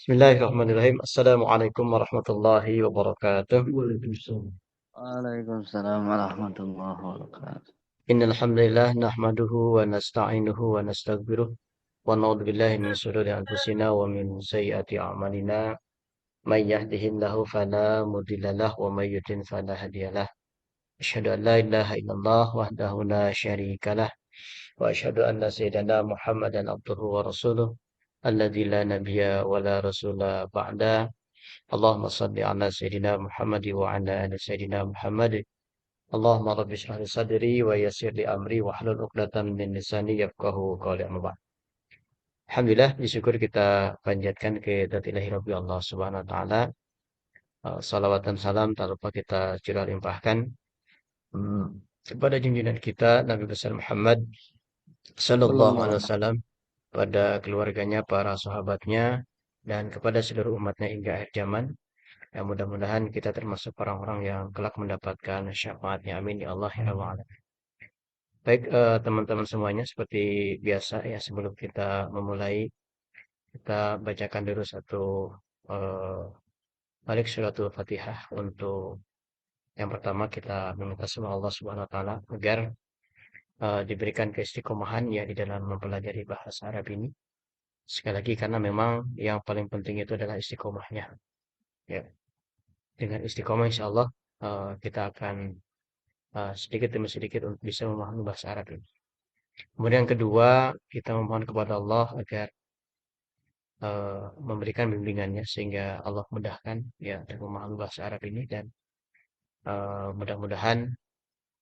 Bismillahirrahmanirrahim. Assalamualaikum warahmatullahi wabarakatuh. Waalaikumsalam warahmatullahi wabarakatuh. Innal hamdalillah nahmaduhu wa nasta'inuhu wa nastaghfiruh wa na'udzu billahi min shururi anfusina wa min sayyiati a'malina. May yahdihillahu fala mudhillalah wa may yudlil fala hadiyalah. Asyhadu an la ilaha illallah wahdahu la syarikalah wa asyhadu anna sayyidana Muhammadan abduhu wa rasuluh alladzi la nabiyya wa la rasula ba'da. Allahumma shalli ala sayyidina Muhammad wa ala ali sayyidina Muhammad. Allahumma rabbi shrah li sadri wa yassir li amri wa hlul 'uqdatam min lisani yafqahu qawli amma ba'd. Alhamdulillah bersyukur kita panjatkan ke zat ilahi Rabbi Allah Subhanahu wa taala. Salawat dan salam tak lupa kita curah limpahkan hmm, kepada junjungan kita Nabi besar Muhammad sallallahu Sallallahu alaihi alaihi wasallam, pada keluarganya, para sahabatnya, dan kepada seluruh umatnya hingga akhir zaman. Ya, mudah-mudahan kita termasuk orang-orang yang kelak mendapatkan syafaatnya. Amin ya Allah ya Rabbal alamin. Baik, teman-teman semuanya, seperti biasa ya, sebelum kita memulai, kita bacakan dulu satu eh, balik suratul Fatihah. Untuk yang pertama kita meminta sama Allah Subhanahu wa taala agar diberikan keistiqomahan ya di dalam mempelajari bahasa Arab ini. Sekali lagi, karena memang yang paling penting itu adalah istiqomahnya. Ya, dengan istiqomah insya Allah kita akan sedikit demi sedikit untuk bisa memahami bahasa Arab ini. Kemudian yang kedua, kita memohon kepada Allah agar memberikan bimbingannya sehingga Allah mudahkan ya untuk memahami bahasa Arab ini, dan mudah-mudahan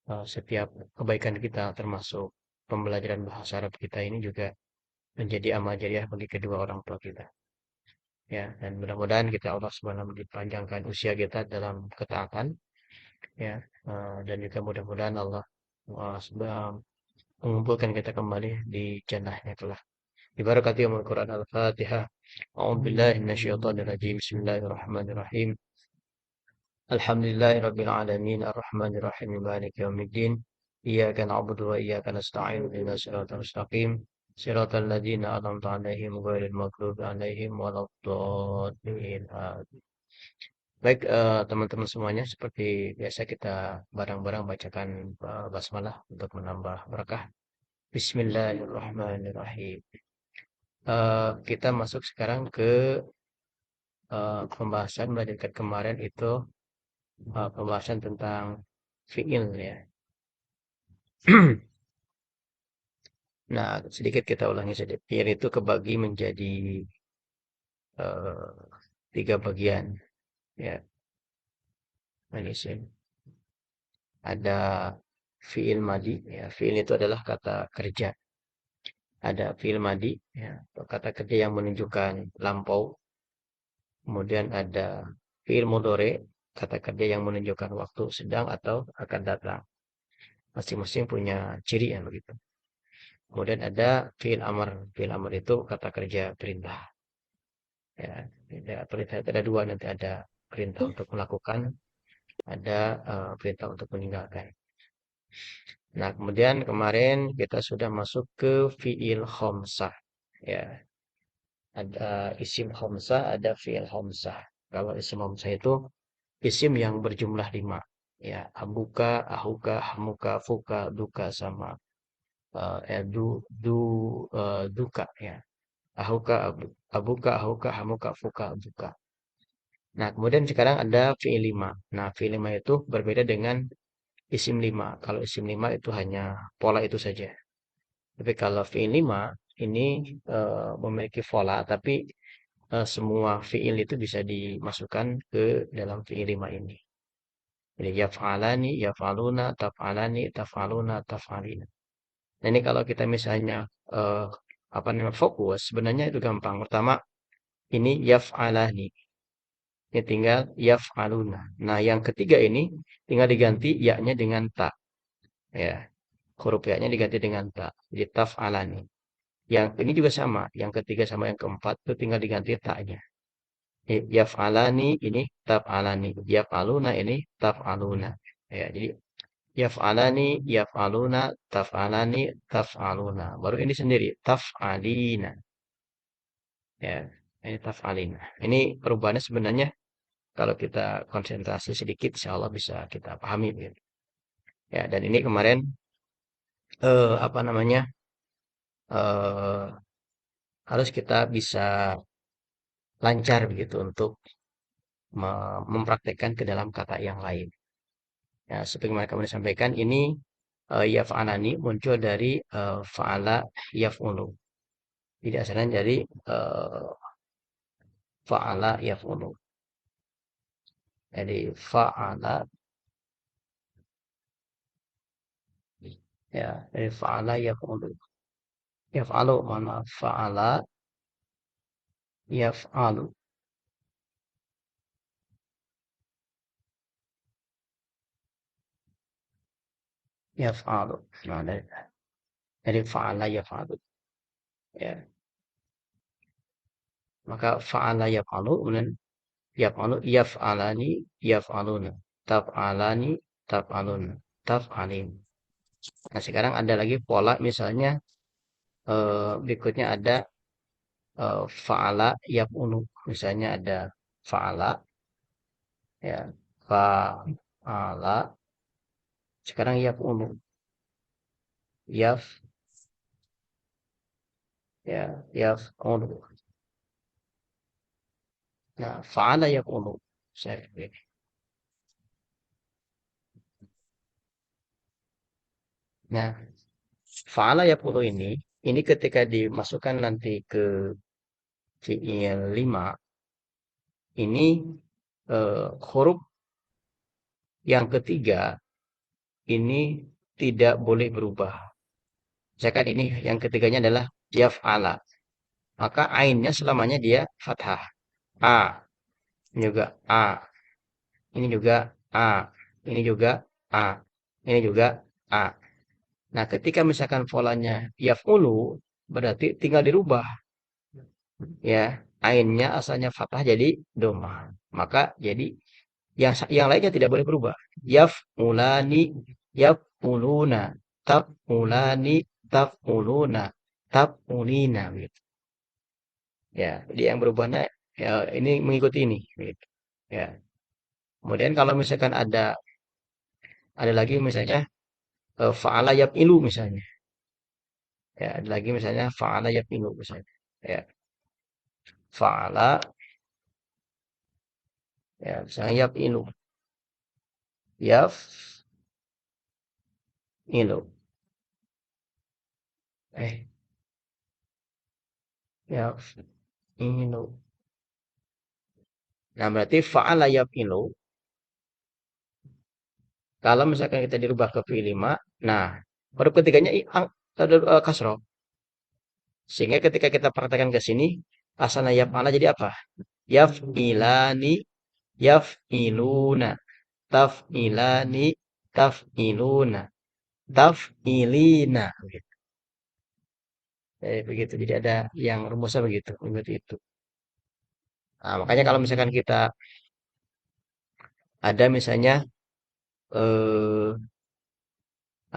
setiap kebaikan kita termasuk pembelajaran bahasa Arab kita ini juga menjadi amal jariah bagi kedua orang tua kita. Ya, dan mudah-mudahan kita Allah Subhanahu dipanjangkan usia kita dalam ketaatan ya, dan juga mudah-mudahan Allah mengumpulkan kita kembali di jannahnya kelak. Ibarakati umul Quran Al-Fatihah. A'udzubillahi minasyaitonirrajim. Bismillahirrahmanirrahim. Alhamdulillahi rabbil alamin arrahmanir rahim maliki yaumiddin. Iyyaka na'budu wa iyyaka nasta'in ihdinas siratal mustaqim. Siratal ladzina an'amta 'alaihim ghairil maghdubi 'alaihim waladdallin. Baik, teman-teman semuanya, seperti biasa kita bareng-bareng bacakan basmalah untuk menambah berkah. Bismillahirrahmanirrahim. Kita masuk sekarang ke pembahasan melanjutkan kemarin itu, pembahasan tentang fiil ya. Nah, sedikit kita ulangi saja. Fiil itu kebagi menjadi eh, tiga bagian ya. Ini sih. Ada fiil madi ya. Fiil itu adalah kata kerja. Ada fiil madi ya, atau kata kerja yang menunjukkan lampau. Kemudian ada fiil mudhari, kata kerja yang menunjukkan waktu sedang atau akan datang. Masing-masing punya ciri yang begitu. Kemudian ada fiil amr. Fiil amr itu kata kerja perintah. Ya, perintah itu ada dua, nanti ada perintah untuk melakukan, ada perintah untuk meninggalkan. Nah, kemudian kemarin kita sudah masuk ke fiil khamsah. Ya, ada isim khamsah, ada fiil khamsah. Kalau isim khamsah itu isim yang berjumlah 5. Ya, abuka, ahuka, hamuka, fuka, duka, sama duka ya. Ahuka, abuka, ahuka, hamuka, fuka, duka. Nah, kemudian sekarang ada fi'il 5. Nah, fi'il 5 itu berbeda dengan isim 5. Kalau isim 5 itu hanya pola itu saja. Tapi kalau fi'il 5 ini memiliki pola, tapi semua fi'il itu bisa dimasukkan ke dalam fi'il 5 ini. Jadi yaf'alani, yaf'aluna, taf'alani, taf'aluna, taf'alina. Nah, ini kalau kita misalnya eh, apa namanya fokus, sebenarnya itu gampang. Pertama, ini yaf'alani. Ini tinggal yaf'aluna. Nah, yang ketiga ini tinggal diganti ya-nya dengan ta. Ya, huruf ya-nya diganti dengan ta. Jadi taf'alani. Yang ini juga sama. Yang ketiga sama yang keempat itu tinggal diganti ta-nya. Yaf'alani ini taf'alani. Yaf'aluna ini taf'aluna. Ya, jadi yaf'alani, yaf'aluna, taf'alani, taf'aluna. Baru ini sendiri, taf'alina. Ya. Ini taf'alin. Ini perubahannya sebenarnya kalau kita konsentrasi sedikit, insya Allah bisa kita pahami. Gitu. Ya, dan ini kemarin apa namanya eh, harus kita bisa lancar begitu untuk mempraktekkan ke dalam kata yang lain. Ya, sebagaimana kami sampaikan, ini yaf'alani muncul dari fa'ala yaf'ulu. Jadi asalnya dari fa'ala yaf'ulu. Jadi fa'ala ya dari fa'ala yaf'ulu. Yaf'alu mana fa'ala yaf'alu. Yaf'alu. Nah, dari fa'ala yaf'alu. Ya. Maka fa'ala yaf'alu kemudian yaf'alu yaf'alani yaf'aluna. Taf'alani taf'aluna. Taf'alin. Nah, sekarang ada lagi pola misalnya berikutnya ada fa'ala yaf'ulu. Misalnya ada fa'ala ya fa'ala sekarang yaf'ulu. Yaf ya yaf'ulu. Nah, fa'ala yaf'ulu. Saya Nah, fa'ala yaf'ulu ini ketika dimasukkan nanti ke fi'il 5 ini huruf yang ketiga ini tidak boleh berubah. Misalkan ini yang ketiganya adalah yaf'ala. Maka ainnya selamanya dia fathah. A, ini juga A, ini juga A, ini juga A, ini juga A. Nah, ketika misalkan polanya yaf'ulu, berarti tinggal dirubah. Ya, ainnya asalnya fathah jadi domah. Maka jadi yang lainnya tidak boleh berubah. Yaf'ulani, yaf'uluna, taf'ulani, taf'uluna, taf'ulina. Gitu. Ya, jadi yang berubahnya ya, ini mengikuti ini. Gitu. Ya. Kemudian kalau misalkan ada lagi misalnya fa'ala yaf'ilu misalnya. Ya, ada lagi misalnya fa'ala yaf'ilu misalnya. Ya, fa'ala ya misalnya yaf'ilu. Yaf'ilu. Eh, yaf'ilu. Nah, berarti fa'ala yaf'ilu kalau misalkan kita dirubah ke fi'il 5, nah huruf ketiganya kasroh. Sehingga ketika kita praktekkan ke sini, asalnya yaf'ala jadi apa? Yaf'ilani, yaf'iluna, taf'ilani, taf'iluna, taf'ilina. Begitu. Begitu. Jadi ada yang rumusnya begitu. Begitu itu. Nah, makanya kalau misalkan kita ada misalnya eh,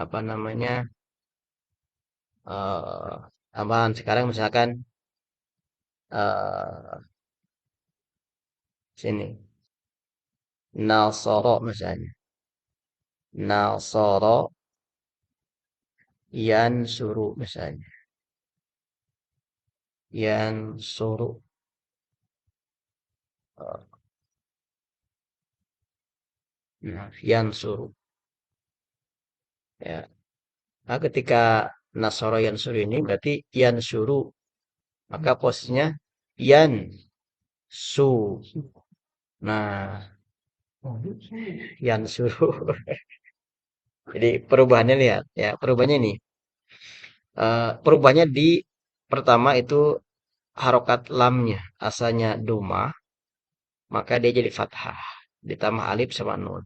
apa namanya eh tambahan sekarang misalkan eh sini nasoro misalnya nasoro yan suruh misalnya yan suruh yan suruh ya. Nah, ketika nasoro yan suruh ini berarti yan suruh maka posisinya yan su nah yan suruh jadi perubahannya lihat ya perubahannya ini perubahannya di pertama itu harokat lamnya asalnya doma maka dia jadi fathah ditambah alif sama nun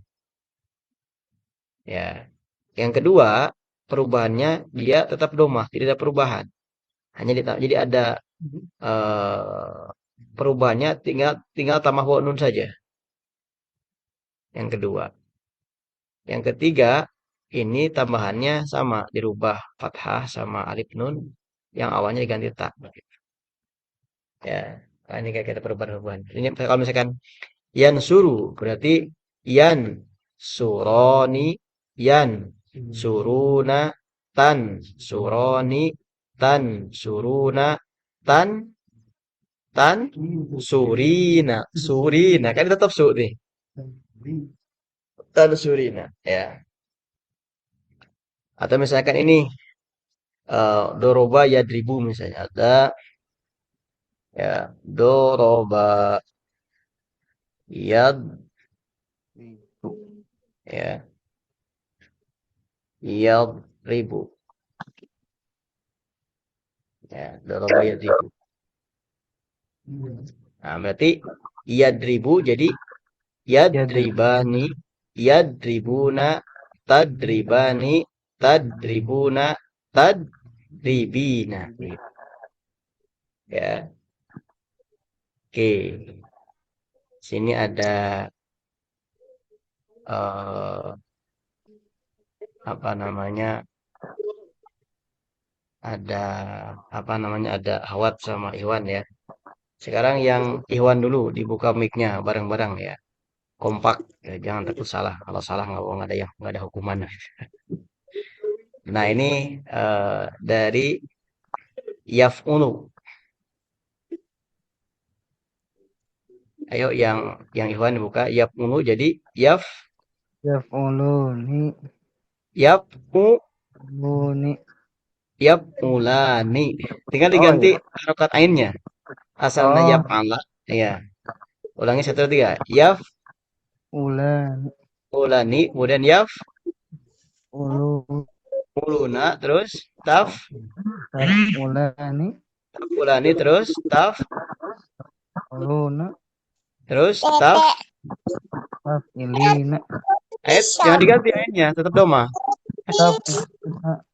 ya yang kedua perubahannya dia tetap doma tidak ada perubahan hanya ditambah jadi ada eh, perubahannya tinggal tinggal tambah waw nun saja yang kedua yang ketiga ini tambahannya sama dirubah fathah sama alif nun yang awalnya diganti tak ya Nah, ini kayak kita perubahan-perubahan. Ini kalau misalkan yan suru berarti yan suroni yan suruna tan suroni tan suruna tan tan surina surina kan tetap su nih tan surina ya. Atau misalkan ini doroba yadribu misalnya ada ya doroba yad ya yadribu ya doroba yadribu. Nah, berarti yadribu jadi Yadri. yadribani yadribuna tadribani tadribuna tadribina gitu ya. Oke, sini ada eh apa namanya? Ada apa namanya? Ada Ahwat sama Iwan ya. Sekarang yang Iwan dulu dibuka mic-nya bareng-bareng ya. Kompak, ya, jangan takut salah. Kalau salah nggak ada yang nggak ada hukuman. Nah ini dari Yaf'unu. Ayo yang Iwan buka Yaf'unu jadi Yaf'uluni. Yaf'u Luni. Yaf'ulani. Tinggal Oh diganti ya. harokat ainnya. Asalnya Oh, Yaf'ala. Ya. Ulangi satu tiga. ulan. Yaf'ulani. Kemudian Ulu. Yaf'uluna. Terus Ulani. Taf'ulani. Terus Uluna. Terus Taf'ilina. Ayat jangan diganti ayatnya. Tetap doma. Taf'ilina.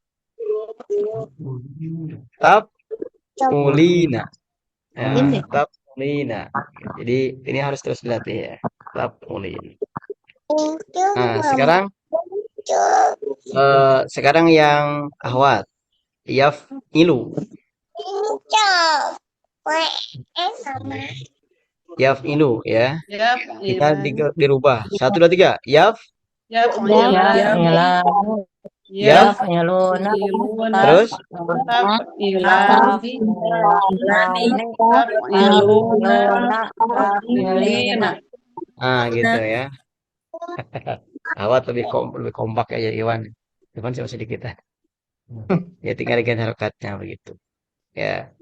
Taf'ulina. Ya, Ah, Taf'ulina. Jadi ini harus terus dilatih ya. Taf'ulina. Nah, sekarang yang ahwat. Yaf'ilu. Yaf'ilu ya. Tinggal dirubah. Satu, dua, tiga. يفعلان يفعلان Yaf, يفعلون يفعلون terus تفعيلان تفعلان تفعلون تفعلون تفعيلين. تفعلين gitu ya. Ahwat lebih kompak ya Iwan. Iwan cuma sedikit. Ya tinggal diganti harokatnya begitu. Ya.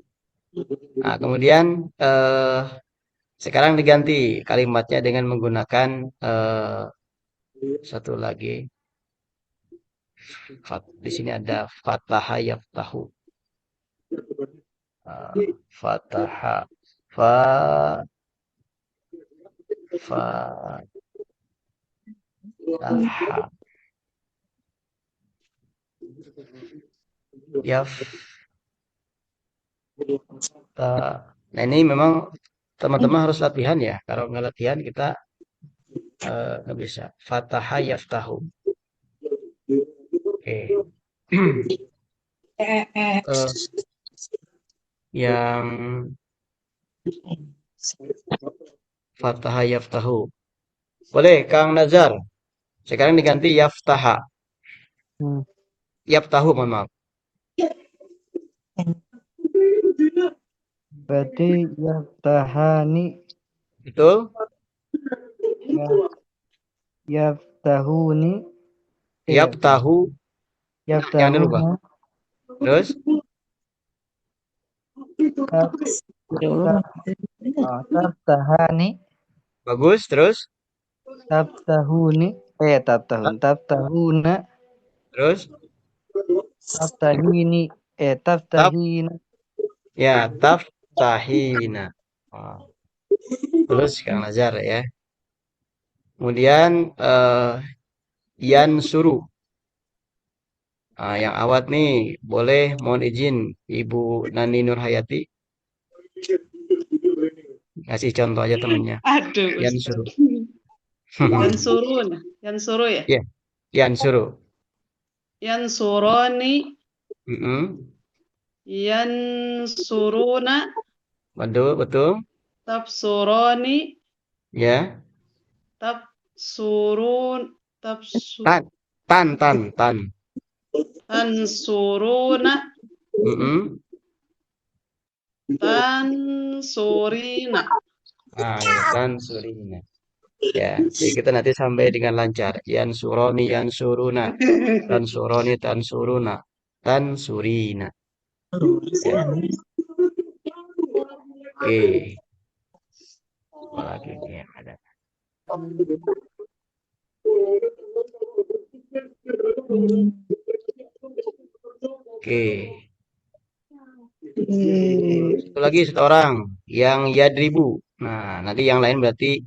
Nah, kemudian sekarang diganti kalimatnya dengan menggunakan satu lagi. Di sini ada fataha yaftahu. Fataha fa fataha yafta. Nah, ini memang teman-teman harus latihan ya. Kalau nggak latihan kita nggak bisa. Fataha yaftahu. Oke. Eh, yang fataha yaftahu. Boleh, Kang Nazar. Sekarang diganti yaftaha. hmm. Yaftahu, mohon maaf. Berarti yaftahani. Betul? Ya- Yaftahuni. Yaftahu. Jangan dulu, Bang. Yaftahuna. Terus? Taf, taf, taftahani. Bagus. Terus? Taftahuni. Taftahuna. Terus? Taftahini. Taf. Taftahina. Ya, taftahina. Oh, terus Kang Nazar ya. Kemudian yan suru. Nah, yang awat nih, boleh mohon izin Ibu Nani Nurhayati kasih contoh aja temennya. Aduh, Yan Ustaz. suru. Yansurun. Yansuru ya? Ya, yan suru. Yansuroni. Mm-mm. Yansuruna. Betul, betul. tabsuroni, Ya. tabsurun, Tan. Tan. tansuruna, Mm-mm. tansurina. Ah, ya, tan surina. Ya, jadi kita nanti sampai dengan lancar. Yan suroni, yan suruna. Tan suroni, tan suruna. Tan surina. Ya, oke. Apalagi ini yang ada. Oke. Satu lagi satu orang yang yadribu. Nah, nanti yang lain berarti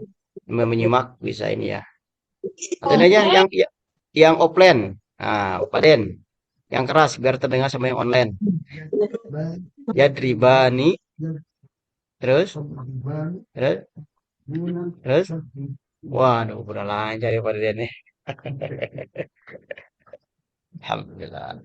menyimak bisa ini ya. Atau ini aja yang offline. Nah, Paden. Yang keras biar terdengar sama yang online. Yadribani. Terus, terus, terus. Waduh, udah lancar ya Paden nih. Alhamdulillah.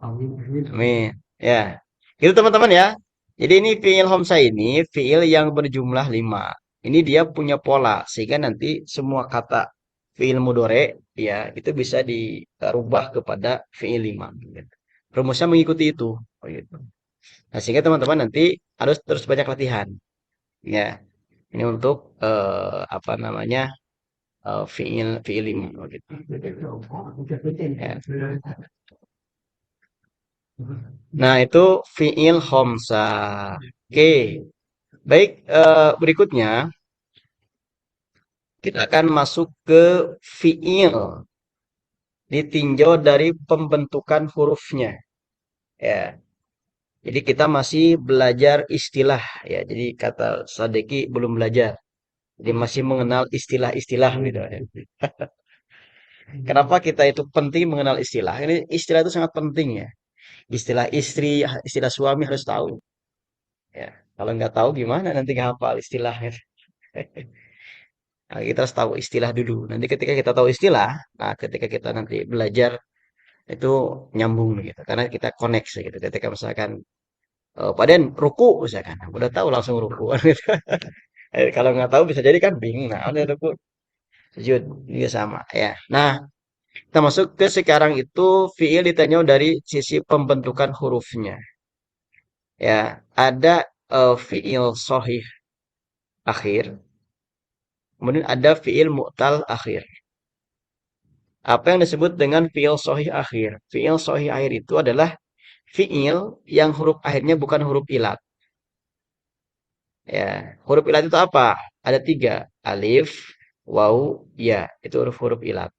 Amin. Ya. Itu teman-teman ya. Jadi ini fiil homsa ini fiil yang berjumlah 5. Ini dia punya pola sehingga nanti semua kata fiil mudore ya itu bisa dirubah kepada fiil 5. Gitu. Rumusnya mengikuti itu. Oh, gitu. Nah, sehingga teman-teman nanti harus terus banyak latihan. Ya. Ini untuk apa namanya? Fiil fiil 5 oh, gitu. Ya. Nah, itu fiil homsa. Oke. Baik, berikutnya kita akan masuk ke fiil ditinjau dari pembentukan hurufnya. Ya, jadi kita masih belajar istilah ya. Jadi kata Sadeki belum belajar. Jadi masih mengenal istilah-istilah gitu ya. Kenapa kita itu penting mengenal istilah? Ini istilah itu sangat penting ya. Istilah istri, istilah suami harus tahu. Ya, kalau nggak tahu gimana nanti nggak hafal istilahnya. Nah, kita harus tahu istilah dulu. Nanti ketika kita tahu istilah, nah ketika kita nanti belajar itu nyambung gitu. Karena kita koneksi gitu. Ketika misalkan paden ruku misalkan, udah tahu langsung ruku. Kalau nggak tahu bisa jadi kan bingung. Nah, udah ruku, sujud juga sama ya. Nah, kita masuk ke sekarang itu fiil ditanya dari sisi pembentukan hurufnya. Ya, ada fiil sohih akhir, kemudian ada fiil mu'tal akhir. Apa yang disebut dengan fiil sohih akhir? Fiil sohih akhir itu adalah fiil yang huruf akhirnya bukan huruf ilat. Ya, huruf ilat itu apa? Ada 3. Alif, waw, ya. Itu huruf-huruf ilat.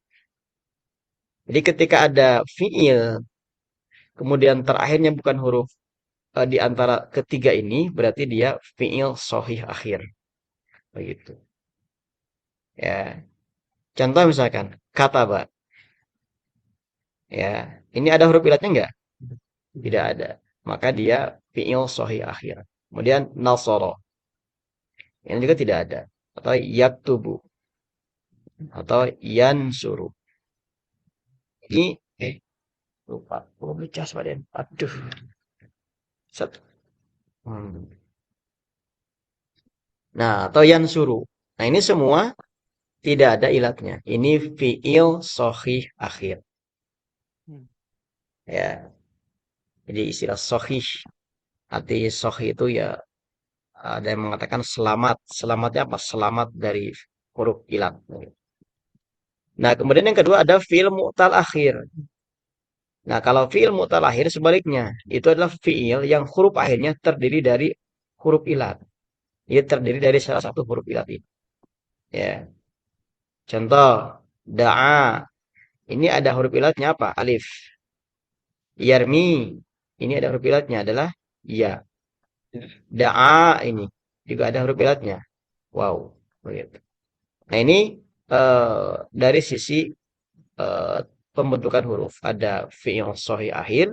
Jadi ketika ada fiil, kemudian terakhirnya bukan huruf di antara ketiga ini, berarti dia fiil sohih akhir. Begitu. Ya. Contoh misalkan, kataba. Ya, ini ada huruf ilatnya enggak? Tidak ada. Maka dia fiil sohih akhir. Kemudian nasoro. Yang juga tidak ada. Atau yaktubu. Atau yansuru. Ini, lupa. Belum dicas, Baden. Aduh. Set. Hmm. Nah, atau yansuru. Nah, ini semua tidak ada ilatnya. Ini fiil sohih akhir. Ya, jadi istilah sohih. Arti sohih itu ya ada yang mengatakan selamat. Selamatnya apa? Selamat dari huruf ilat. Nah, kemudian yang kedua ada fiil mu'tal akhir. Nah, kalau fiil mu'tal akhir sebaliknya. Itu adalah fiil yang huruf akhirnya terdiri dari huruf ilat. Dia terdiri dari salah satu huruf ilat itu. Ya. Contoh, da'a. Ini ada huruf ilatnya apa? Alif. Yarmi. Ini ada huruf ilatnya adalah ya. Da'a ini juga ada huruf ilatnya. Wow. Begitu. Nah, ini dari sisi eh, pembentukan huruf. Ada fiil sahih akhir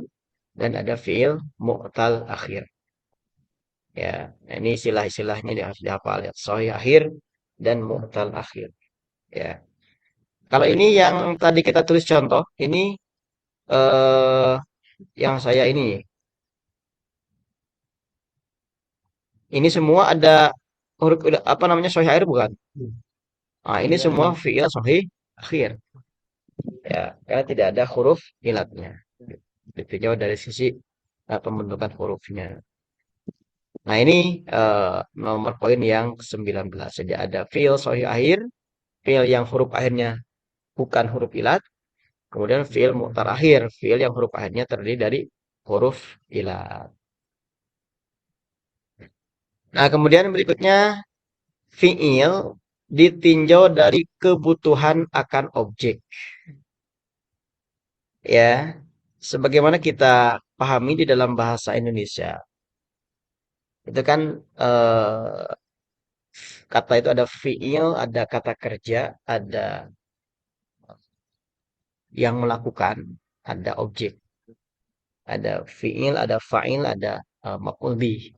dan ada fiil mu'tal akhir. Ya, nah ini istilah-istilahnya harus dihafal ya. Sahih akhir dan mu'tal akhir. Ya. Kalau ini yang tadi kita tulis contoh, ini yang saya ini Ini semua ada huruf apa namanya sahih akhir bukan? Nah, ini Iya. semua fiil sahih akhir. Ya, karena tidak ada huruf ilatnya. Ditinjau dari sisi pembentukan hurufnya. Nah, ini nomor poin yang ke-19. Jadi ada fiil sahih akhir, fiil yang huruf akhirnya bukan huruf ilat, kemudian fiil mu'tal akhir, fiil yang huruf akhirnya terdiri dari huruf ilat. Nah, kemudian berikutnya fiil ditinjau dari kebutuhan akan objek. Ya, sebagaimana kita pahami di dalam bahasa Indonesia, itu kan eh, kata itu ada fiil, ada kata kerja, ada yang melakukan, ada objek, ada fiil, ada fa'il, ada maf'ul bih,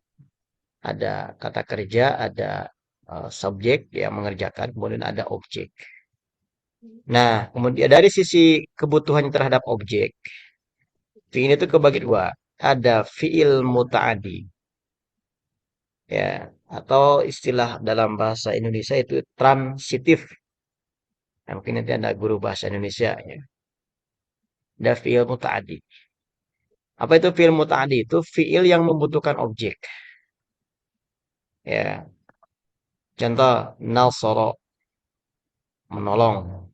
ada kata kerja, ada subjek yang mengerjakan, kemudian ada objek. Nah, kemudian dari sisi kebutuhan terhadap objek, fiil itu kebagi dua. Ada fiil muta'adi, ya, atau istilah dalam bahasa Indonesia itu transitif. Nah, mungkin nanti ada guru bahasa Indonesia, ya. Ada fiil muta'adi. Apa itu fiil muta'adi? Itu fiil yang membutuhkan objek. Ya, contoh nasara, menolong.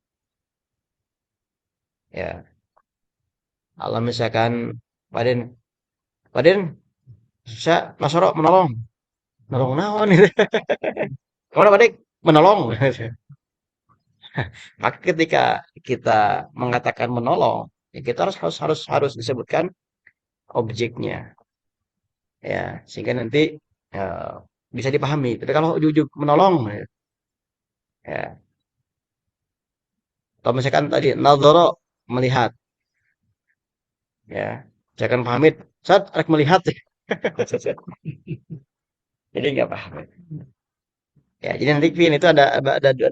Ya, kalau misalkan Paden, Paden, saya nasara menolong. Menolong naon gitu. Kemana Paden? Menolong. Maka ketika kita mengatakan menolong, ya kita harus disebutkan objeknya, ya, sehingga nanti eh, bisa dipahami. Tapi kalau ujug menolong, ya, atau misalkan tadi nadhara melihat, ya, misalkan pamit, saat rek melihat, jadi nggak paham. Ya, jadi nanti pin itu ada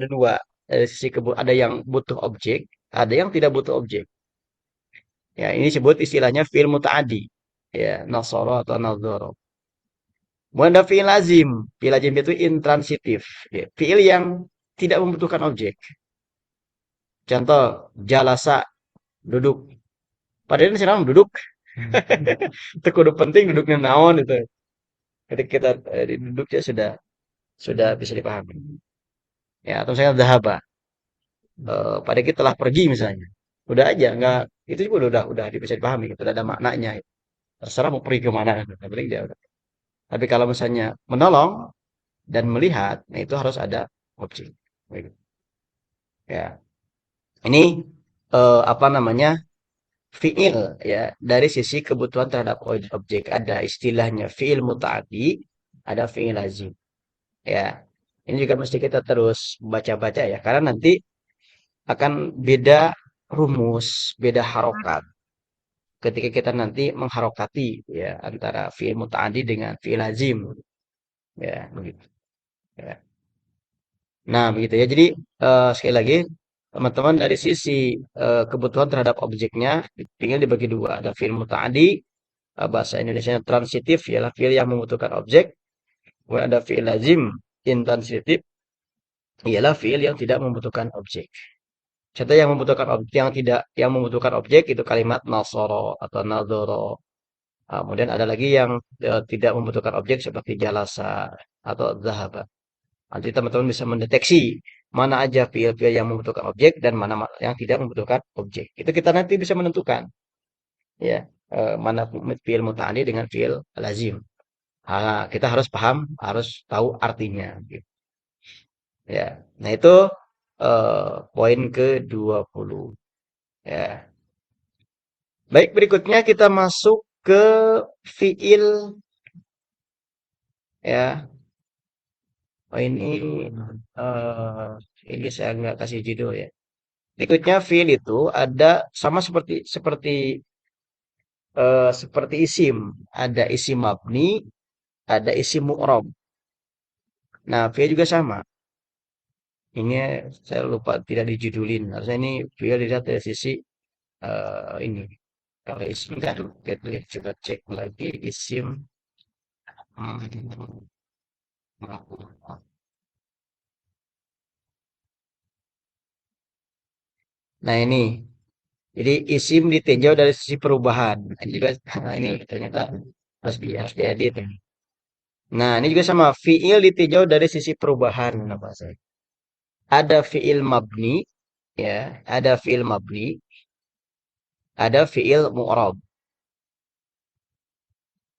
dua dari sisi ada yang butuh objek, ada yang tidak butuh objek. Ya, ini disebut istilahnya fi'il muta'addi. Ya, nasara atau nadhara. Kemudian ada fi'il lazim. Fi'il lazim itu intransitif. Ya, fi'il yang tidak membutuhkan objek. Contoh, jalasa, duduk. Padahal ini sekarang duduk. Itu kudu penting duduknya naon itu. Ketika kita duduknya sudah bisa dipahami. Ya, atau misalnya dahaba. Pada kita telah pergi misalnya. Udah aja, nggak itu juga udah bisa dipahami. Itu ada maknanya. Terserah mau pergi kemana. Yang penting dia udah. Tapi kalau misalnya menolong dan melihat, nah itu harus ada objek. Ya, ini apa namanya fiil ya dari sisi kebutuhan terhadap objek ada istilahnya fiil mutaati, ada fiil lazim. Ya, ini juga mesti kita terus baca-baca ya karena nanti akan beda rumus, beda harokat ketika kita nanti mengharokati ya antara fiil mutaati dengan fiil lazim ya begitu. Ya. Nah, begitu ya. Jadi sekali lagi teman-teman dari sisi kebutuhan terhadap objeknya tinggal dibagi dua. Ada fiil muta'addi, bahasa Indonesia transitif ialah fiil yang membutuhkan objek. Kemudian ada fiil lazim, intransitif ialah fiil yang tidak membutuhkan objek. Contoh yang membutuhkan objek yang tidak yang membutuhkan objek itu kalimat nasoro atau nadoro. Kemudian ada lagi yang tidak membutuhkan objek seperti jalasa atau zahaba. Nanti teman-teman bisa mendeteksi mana aja fiil-fiil yang membutuhkan objek dan mana yang tidak membutuhkan objek. Itu kita nanti bisa menentukan ya mana fiil muta'alli dengan fiil lazim. Kita harus paham, harus tahu artinya gitu. Ya. Nah, itu poin ke-20 ya. Baik, berikutnya kita masuk ke fiil ya. Oh, ini saya nggak kasih judul ya. Berikutnya fiil itu ada sama seperti isim, ada isim mabni, ada isim mu'rab. Nah, fiil juga sama. Ini saya lupa tidak dijudulin. Harusnya ini fiil dilihat dari sisi ini. Kalau isim kan kita coba cek lagi isim. Nah ini, jadi isim ditinjau dari sisi perubahan. Ini juga, nah ini ternyata harus diedit. Nah ini juga sama, fiil ditinjau dari sisi perubahan. Apa saya? Ada fiil mabni, ya, ada fiil mabni, ada fiil mu'rab.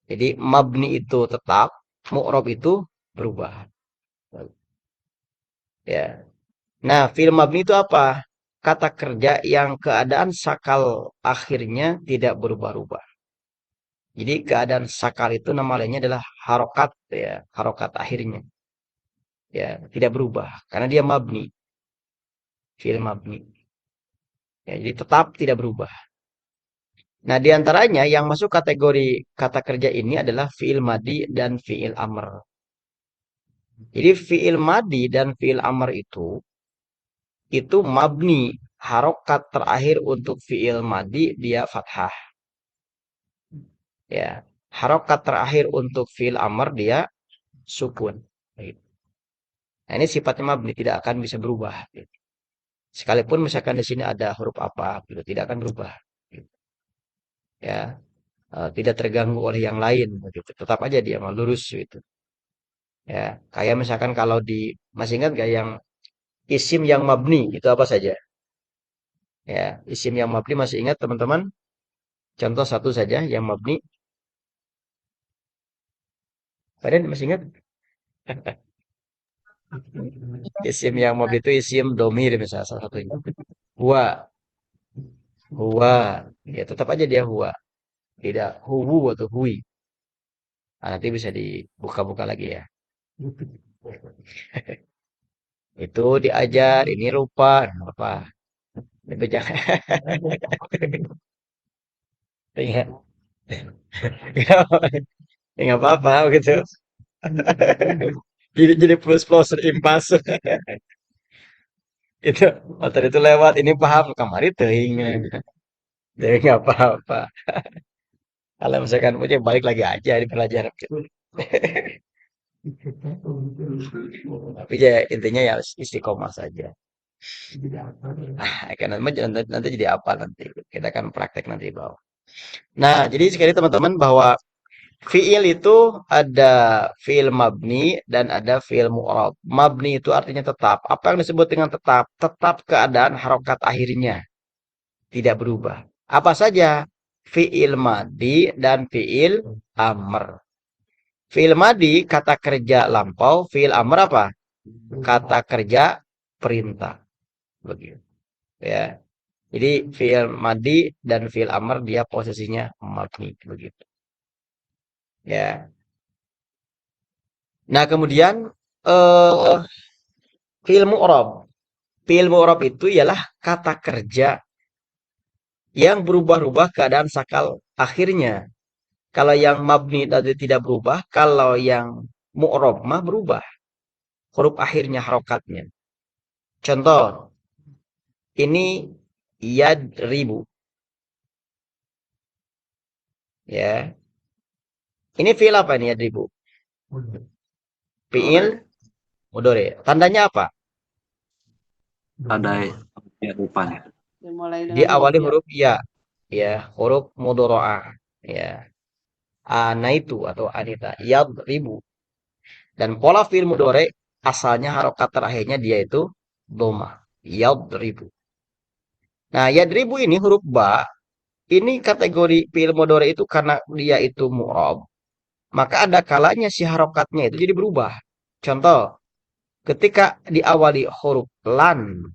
Jadi mabni itu tetap, mu'rab itu berubah. Ya. Nah, fiil mabni itu apa? Kata kerja yang keadaan sakal akhirnya tidak berubah-ubah. Jadi keadaan sakal itu nama lainnya adalah harokat, ya, harokat akhirnya, ya, tidak berubah karena dia mabni, fiil mabni. Ya, jadi tetap tidak berubah. Nah, di antaranya yang masuk kategori kata kerja ini adalah fiil madi dan fiil amr. Jadi fiil madi dan fiil amr itu mabni, harokat terakhir untuk fiil madi dia fathah. Ya, harokat terakhir untuk fiil amr dia sukun. Nah, ini sifatnya mabni, tidak akan bisa berubah. Sekalipun misalkan di sini ada huruf apa, gitu, tidak akan berubah. Ya, tidak terganggu oleh yang lain, begitu. Tetap aja dia mau lurus gitu. Ya, kayak misalkan kalau masih ingat gak yang isim yang mabni itu apa saja? Ya, isim yang mabni masih ingat teman-teman? Contoh satu saja yang mabni. Kalian masih ingat? Isim yang mabni itu isim domir misalnya salah satunya. Huwa, huwa. Ya, tetap aja dia huwa. Tidak huwu atau hui. Nah, nanti bisa dibuka-buka lagi ya. Itu diajar, ini rupa, apa? Itu jangan. Iya. Ya, nggak apa-apa gitu. Jadi plus plus impas. Itu motor itu lewat, ini paham kamari teuing. Jadi nggak apa-apa. Kalau misalkan punya balik lagi aja di pelajaran. Tapi ya intinya ya istiqomah saja. Nah, kan nanti jadi apa nanti? Kita akan praktek nanti di bawah. Nah, jadi sekali teman-teman bahwa fiil itu ada fiil mabni dan ada fiil mu'rab. Mabni itu artinya tetap. Apa yang disebut dengan tetap? Tetap keadaan harokat akhirnya. Tidak berubah. Apa saja? Fiil madi dan fiil amr. Fiil madi kata kerja lampau. Fiil amr apa? Kata kerja perintah. Begitu. Ya. Jadi fiil madi dan fiil amr dia posisinya mabni. Begitu. Ya. Nah, kemudian eh fi'il mu'rab. Fi'il mu'rab itu ialah kata kerja yang berubah-ubah keadaan sakal akhirnya. Kalau yang mabni tadi tidak berubah, kalau yang mu'rab mah berubah. Huruf akhirnya harokatnya. Contoh, ini yadribu. Ya. Ini fi'il apa ini yadribu? Fi'il mudhari. Tandanya apa? Ada ya rupanya. Dimulai dengan Diawali huruf ya. huruf ya. Ya, huruf mudharaah. Ya. Anaitu atau anita. Yadribu. Dan pola fi'il mudhari asalnya harokat terakhirnya dia itu doma. Yadribu. Nah, yadribu ini huruf ba. Ini kategori fi'il mudhari itu karena dia itu mu'rab. Maka ada kalanya si harokatnya itu jadi berubah. Contoh, ketika diawali huruf lan,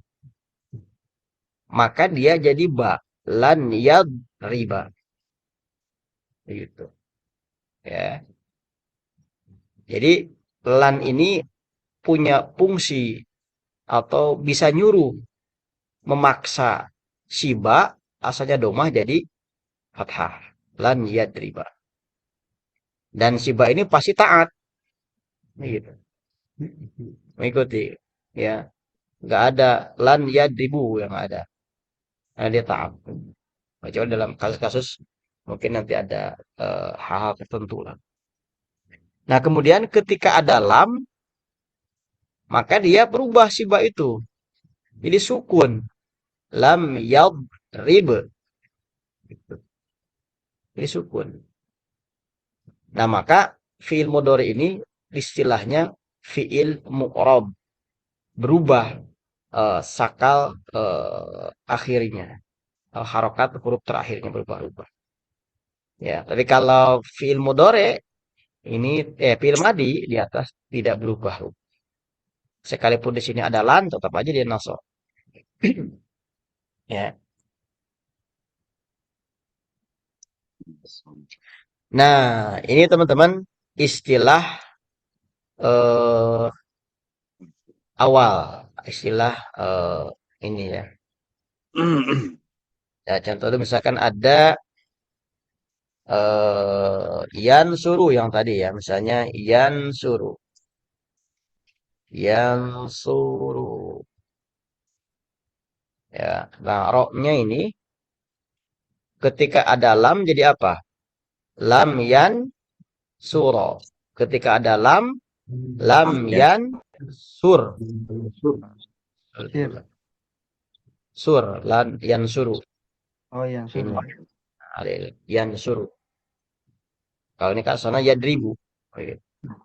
maka dia jadi ba. Lan yadriba. Begitu. Ya. Jadi lan ini punya fungsi atau bisa nyuruh memaksa si ba asalnya domah jadi fathah. Lan yadriba. Dan si ba ini pasti taat. Gitu. Mengikuti. Ya. Nggak ada lan yadribu yang ada. Karena dia taat. Kecuali dalam kasus-kasus mungkin nanti ada hal-hal tertentu lah. Nah kemudian ketika ada lam, maka dia berubah si ba itu. Jadi sukun. Lam yadrib. Gitu. Jadi sukun. Nah, maka fiil mudhari ini istilahnya fiil mu'rab. Berubah sakal akhirnya. Harokat huruf terakhirnya berubah-ubah. Ya, tapi kalau fiil mudhari ini fiil madi di atas tidak berubah. Sekalipun di sini ada lan, tetap aja dia nasab. Ya. Nah, ini teman-teman istilah eh, awal, istilah ini ya. Ya, contoh itu misalkan ada yan suruh yang tadi ya, misalnya yan suruh, ya. Nah, roknya ini ketika ada lam jadi apa? Lam yan suro. Ketika ada lam yan sur. Sir. Sur, lan yan suru. Oh, yang Sini, suruh. yan suru. Kalau ini kan sana yadribu. Oke.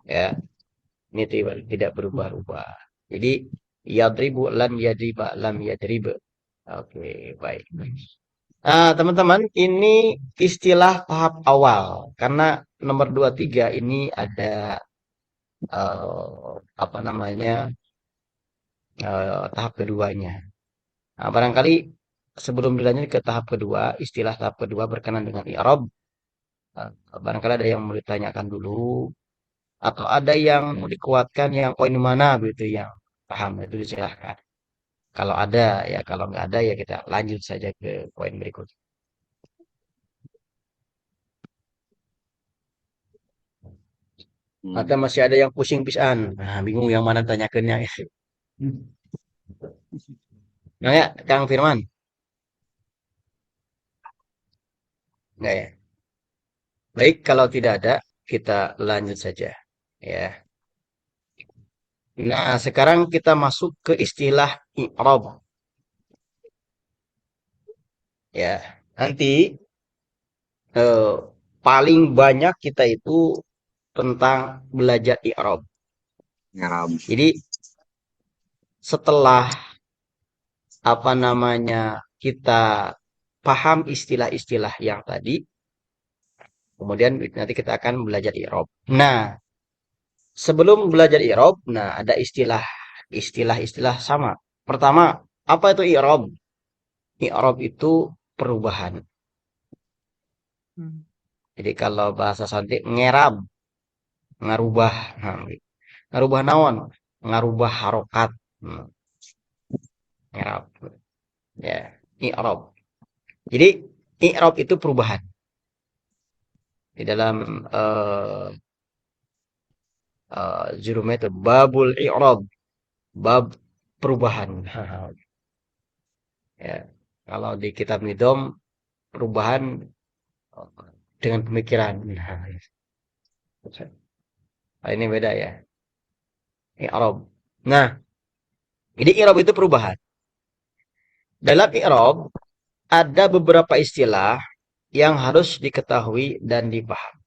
Ya, ini tidak berubah-ubah. Jadi yadribu lan yadriba lam yadriba. Oke, baik. Nah, teman-teman, ini istilah tahap awal karena nomor 2 3 ini ada apa namanya? Tahap keduanya. Nah, barangkali sebelum dilanjut ke tahap kedua, istilah tahap kedua berkenaan dengan i'rab, barangkali ada yang mau ditanyakan dulu atau ada yang mau dikuatkan yang poin mana begitu yang paham itu disilahkan. Kalau ada ya, kalau nggak ada ya kita lanjut saja ke poin berikutnya. Atau masih ada yang pusing pisan. Nah, bingung yang mana tanyakannya. Nah ya, Kang Firman. Nggak ya? Baik, kalau tidak ada, kita lanjut saja. Ya. Nah, sekarang kita masuk ke istilah i'rab. Ya, nanti eh, paling banyak kita itu tentang belajar i'rab. Jadi setelah apa namanya kita paham istilah-istilah yang tadi, kemudian nanti kita akan belajar i'rab. Nah, sebelum belajar i'rab, nah ada istilah-istilah sama. Pertama, apa itu i'rab? I'rab itu perubahan. Jadi kalau bahasa Santik ngerab, ngarubah, nah, ngarubah naon, ngarubah harokat, ngerab, ya, i'rab. Jadi i'rab itu perubahan di dalam jurumnya itu babul i'rab, bab perubahan. Ya, kalau di kitab nidom perubahan dengan pemikiran. Nah, ini beda ya. I'rab. Nah, jadi i'rab itu perubahan. Dalam i'rab ada beberapa istilah yang harus diketahui dan dipahami.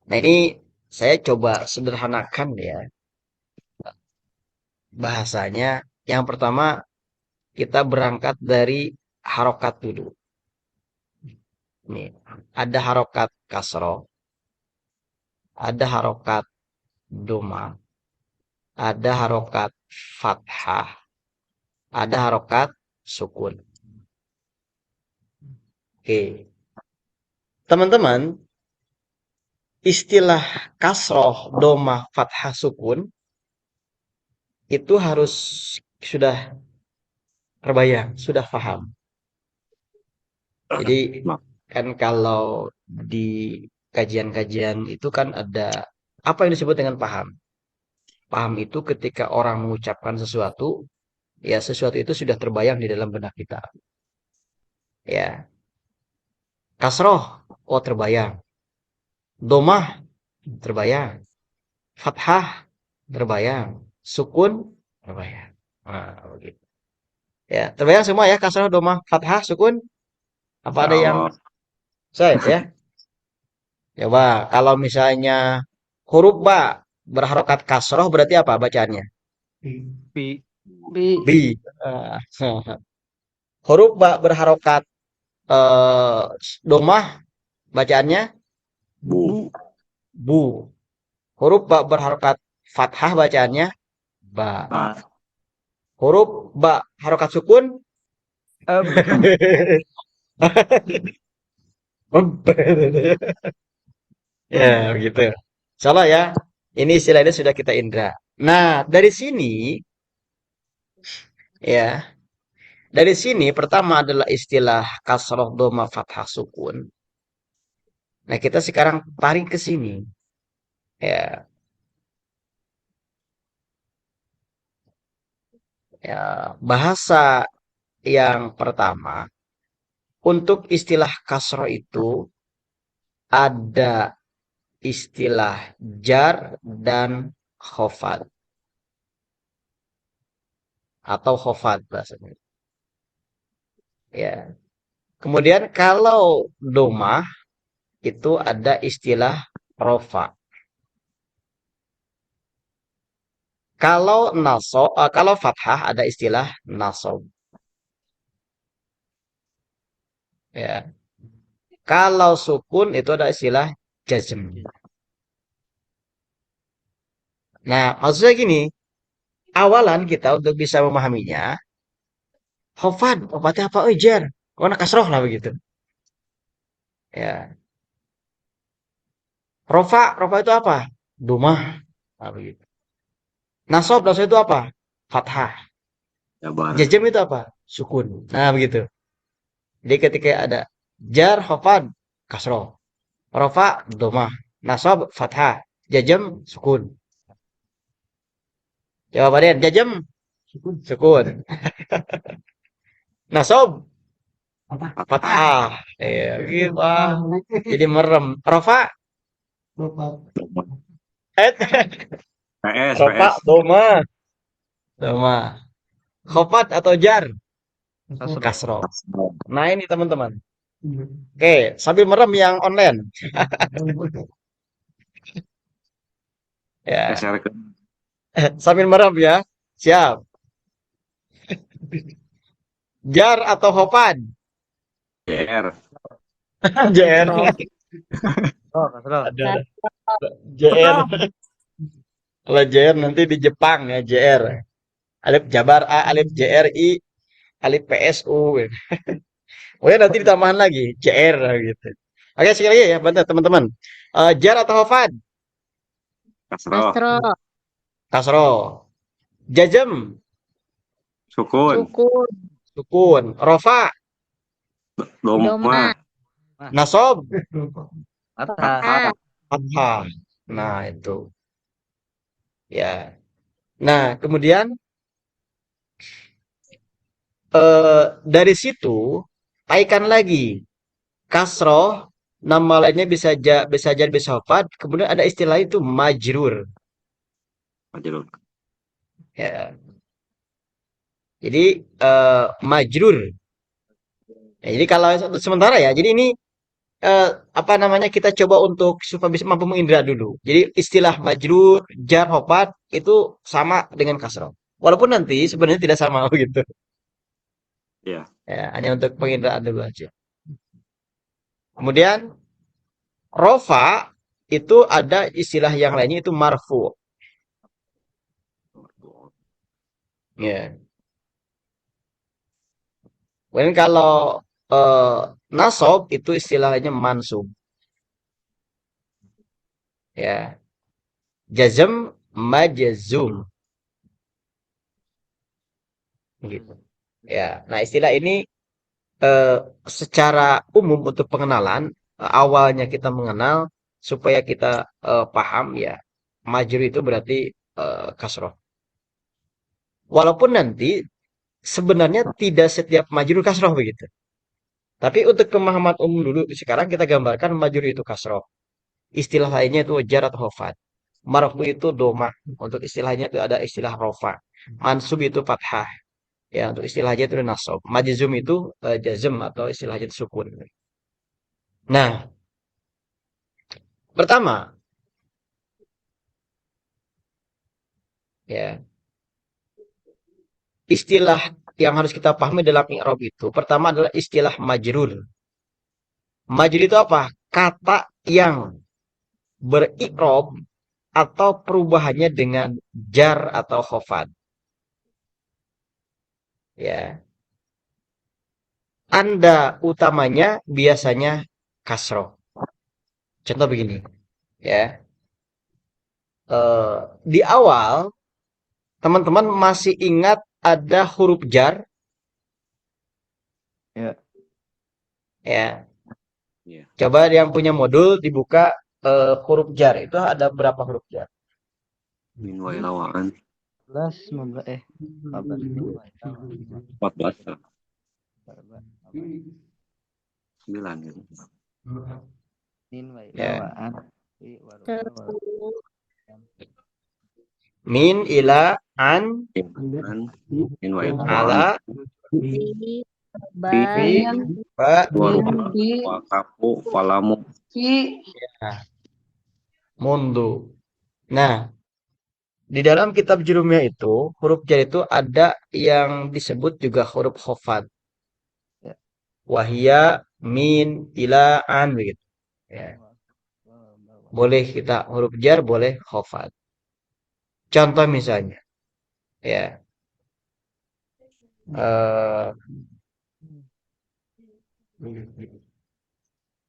Nah, ini saya coba sederhanakan ya bahasanya. Yang pertama, kita berangkat dari harokat dulu. Nih, ada harokat kasro, ada harokat doma, ada harokat fathah, ada harokat sukun. Oke, teman-teman, istilah kasroh, doma, fathah, sukun itu harus sudah terbayang, sudah paham. Jadi kan kalau di kajian-kajian itu kan ada apa yang disebut dengan paham. Paham itu ketika orang mengucapkan sesuatu, ya sesuatu itu sudah terbayang di dalam benak kita. Ya, kasroh, oh terbayang. Domah, terbayang. Fathah, terbayang. sukun apa ya? Nah, begitu. Ya, terbayang semua ya kasroh, domah, fathah, sukun? Apa Insya ada yang Allah. saya ya? Coba kalau misalnya huruf ba berharokat kasroh berarti apa bacaannya? Bi. Bi. Ah, huruf ba berharokat eh domah bacaannya Bu. bu. Huruf ba berharokat fathah bacaannya ba. Ba. Huruf ba harokat sukun Ab. ya begitu. Salah ya. Ini istilahnya sudah kita indra. Nah, dari sini ya, dari sini pertama adalah istilah kasroh doma fathah sukun. Nah, kita sekarang tarik ke sini. Ya, ya, bahasa yang pertama untuk istilah kasroh itu ada istilah jar dan khofat atau khofat bahasanya. Ya. Kemudian kalau domah itu ada istilah rofa. Kalau fathah ada istilah nasob. Ya. Kalau sukun itu ada istilah jazm. Nah, maksudnya gini, awalan kita untuk bisa memahaminya, hofad, obatnya apa? Ujar. Karena kasroh lah begitu. Ya. Rofa itu apa? Dumah. Nah, begitu. Nasob itu apa? Fathah. Jabar. Jazm itu apa? Sukun. Nah, begitu. Jadi ketika ada jar, hofad, kasroh. Rofa, domah. Nasob, fathah. Jazm, sukun. Jawabannya jazm, sukun. Nasob, fathah. Iya, gitu. Jadi merem. Rofa, eh, PS. rofa, PS. domah. Domah. Khofat atau jar? Kasroh. Kasroh. Nah ini teman-teman. Oke, sambil merem yang online. Ya, Geser ke sambil merem ya. Siap. Jar atau khofat? JR. JR. Oh, kasroh. Ada JR. Kalau JR nanti di Jepang ya JR. Alif Jabar A, Alif JR I, Alif PSU. Oh ya nanti ditambahin lagi JR gitu. Oke sekali lagi ya, bentar teman-teman. Jar atau khofat? Kasroh. Kasroh. Kasroh. Jazm, Sukun. Sukun. sukun. Rofa, Doma. nasob, Fathah. Fathah. fathah. Nah itu. Ya. Nah kemudian dari situ taikan lagi kasroh, nama lainnya bisa jadi bisa hafat. Kemudian ada istilah itu majrur. Majrur. Ya. Jadi majrur. Ya, jadi kalau sementara ya, jadi ini apa namanya kita coba untuk supaya bisa mampu mengindra dulu. Jadi istilah majrur, jar, hafat itu sama dengan kasroh. Walaupun nanti sebenarnya tidak sama begitu. Iya. Ya, hanya untuk penginderaan dulu aja. Kemudian rofa itu ada istilah yang lainnya itu marfu. Ya. Kemudian kalau eh, nasob itu istilahnya mansub. Ya. Jazm, majzum. Gitu. Ya. Nah, istilah ini eh, secara umum untuk pengenalan awalnya kita mengenal supaya kita paham ya. Majrur itu berarti kasroh. Walaupun nanti sebenarnya tidak setiap majrur kasroh begitu. Tapi untuk pemahaman umum dulu, sekarang kita gambarkan majrur itu kasroh. Istilah lainnya itu jar atau hofat. Marfu itu domah. Untuk istilahnya itu ada istilah rofa. Mansub itu fathah. Ya, untuk istilahnya itu nasab. Majzum itu jazm atau istilahnya itu sukun. Nah, pertama, ya, istilah yang harus kita pahami dalam i'rab itu, pertama adalah istilah majrur. Majrur itu apa? Kata yang beri'rab atau perubahannya dengan jar atau khofad. Ya, tanda utamanya biasanya kasroh. Contoh begini, ya. Di awal, teman-teman masih ingat ada huruf jar, Ya. ya. Iya. Coba yang punya modul dibuka huruf jar. Itu ada berapa huruf jar? Min wa ilawaan 11, 19, 14, 14 14, 9 gitu. Min wa Ya. ilawaan. Min ila an Kan min wa ilawaan ala Bayang ba wa kafu falamu mundu. Nah, di dalam kitab Jurumiyah itu huruf jar itu ada yang disebut juga huruf khofad. Ya. Wahia min ila an begitu. Ya. Boleh kita huruf jar, boleh khofad. Contoh misalnya, ya.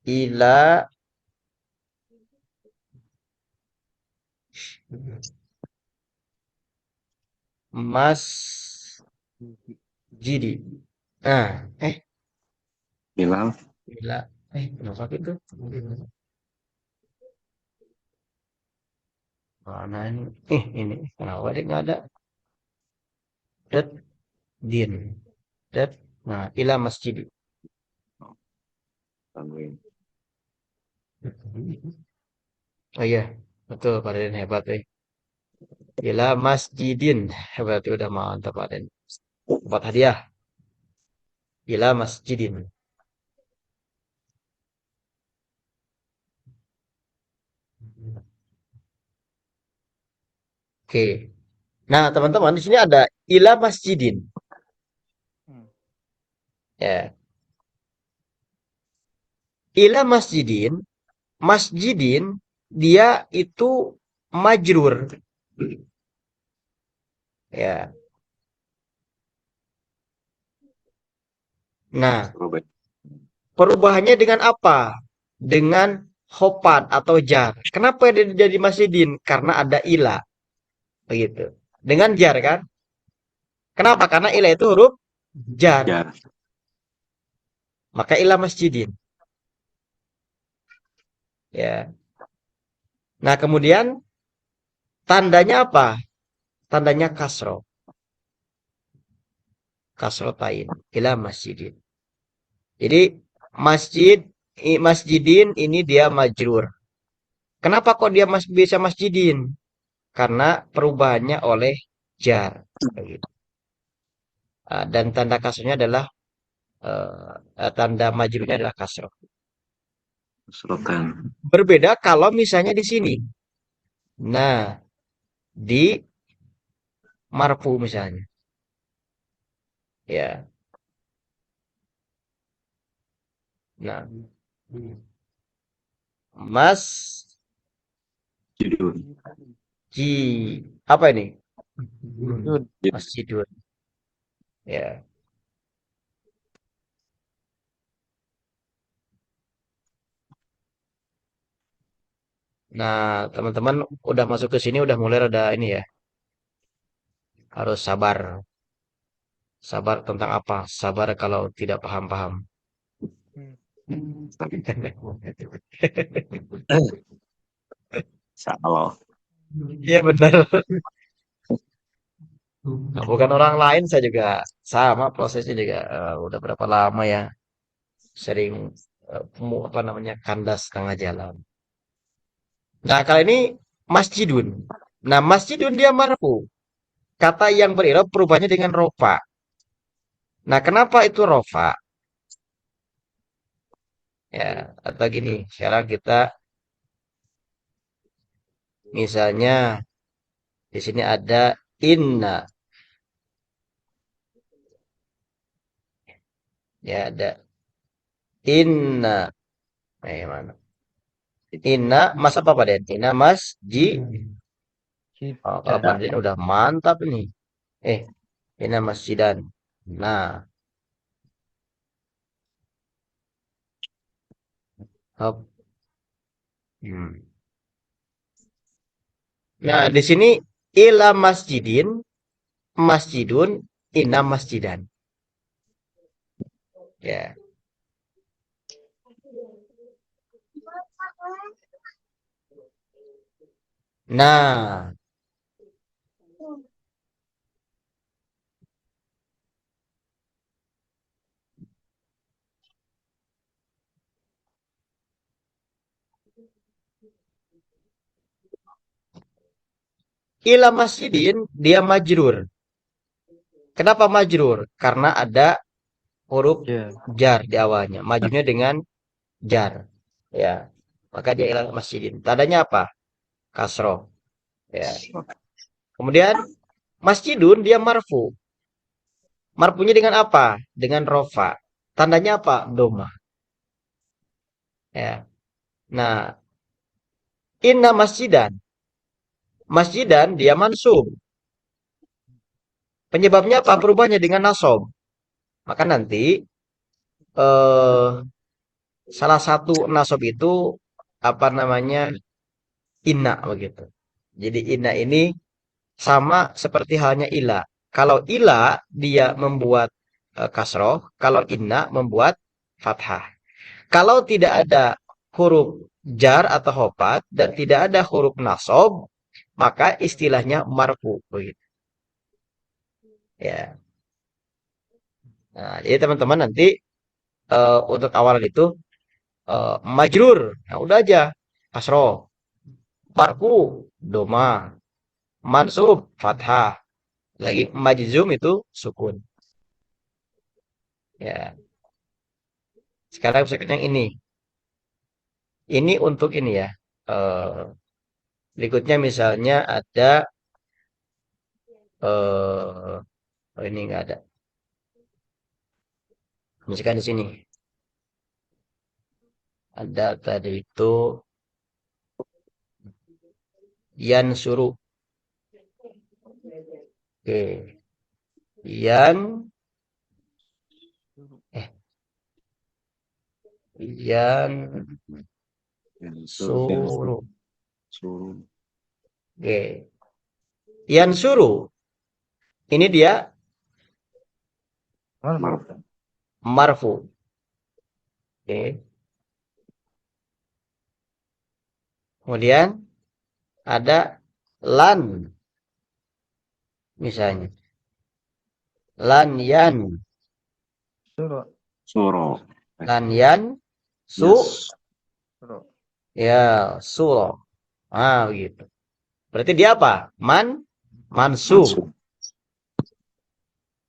Ila mas jidi. Nah, Bilal ila kenapa gitu? Mana ini? Ini kenapa dia nggak ada? Dat din. Dat. Nah, ila masjid. tanwin. Oh iya, betul Pak Den hebat Ila masjidin. Berarti udah mantap Pak Den. Dapat hadiah. Ila masjidin. Oke. Nah, teman-teman, di sini ada ila masjidin. Ya. Ila masjidin, masjidin dia itu majrur. Ya. Nah, Robert perubahannya dengan apa? Dengan hopat atau jar. Kenapa dia jadi masjidin? Karena ada ila. Begitu. Dengan jar kan? Kenapa? Karena ila itu huruf jar. jar Maka ila masjidin. Ya. Nah, kemudian tandanya apa? Tandanya kasro. Kasrotain. Ila masjidin. Jadi masjidin ini dia majrur. Kenapa kok dia bisa masjidin? Karena perubahannya oleh jar. Begitu. Dan tanda kasronya adalah tanda majrurnya adalah kasroh. Serotan Berbeda kalau misalnya di sini. Nah, di marfu misalnya. Ya. Nah, Mas judul Ji apa ini? Jud. Masjidun. Ya. Nah, teman-teman udah masuk ke sini udah mulai ada ini ya. Harus sabar. Sabar tentang apa? Sabar kalau tidak paham-paham. Insyaallah. Iya benar. Nah, bukan orang lain saya juga sama prosesnya juga udah berapa lama ya sering apa namanya kandas tengah jalan. Nah kali ini masjidun. Nah, masjidun dia marfu. Kata yang berirob perubahannya dengan rofa. Nah, kenapa itu rofa? Ya, atau gini, sekarang kita misalnya di sini ada inna. Ya, ada inna. Mana? Inna, mas apa Pak Den? Inna mas ji. Oh, kalau Pak Den udah mantap nih. Inna masjidan. Nah, hop. Hmm. Nah, di sini ila masjidin, masjidun, inna masjidan. Ya. Nah, ila masjidin dia majrur. Kenapa majrur? Karena ada huruf Ya. jar di awalnya. Majunya dengan jar. Ya. Maka dia ila masjidin. Tandanya apa? Kasroh. Ya. Kemudian masjidun dia marfu. Marfunya dengan apa? Dengan rofa. Tandanya apa? Doma. Ya. Nah, inna masjidan. Masjidan dia mansub. Penyebabnya apa? Perubahannya dengan nasob. Maka nanti eh, salah satu nasob itu apa namanya inna begitu. Jadi inna ini sama seperti halnya ila. Kalau ila dia membuat kasroh, kalau inna membuat fathah. Kalau tidak ada huruf jar atau hopat dan tidak ada huruf nasob, maka istilahnya marfu begitu. Ya. Nah, jadi teman-teman nanti untuk awal itu majrur. Nah, udah aja kasroh. Marfu doma, mansub fathah. Lagi majzum itu sukun. Ya. Sekarang yang ini. Ini untuk ini ya. Berikutnya misalnya ada oh ini enggak ada. Misalkan di sini ada tadi itu yan suruh. Oke. Yan yan suruh. Suruh. Oke. Yan suruh. Ini dia marfu. Oke. Kemudian ada lan misalnya. Lan yan. Suro. Lan yan su. Yes. Ya, sulo. Ah, begitu. Berarti dia apa? Mansub. Masuk.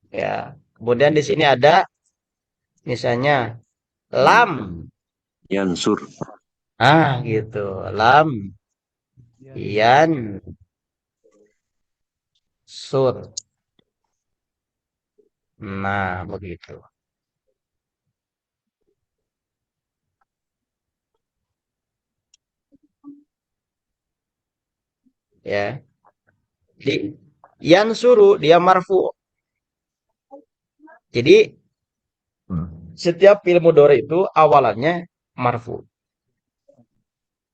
Ya. Kemudian di sini ada misalnya lam. Yansur. Ah, gitu. Lam yan sur. Nah, begitu. Ya. Di yan suru dia marfu. Jadi setiap fi'il mudhari itu awalannya marfu.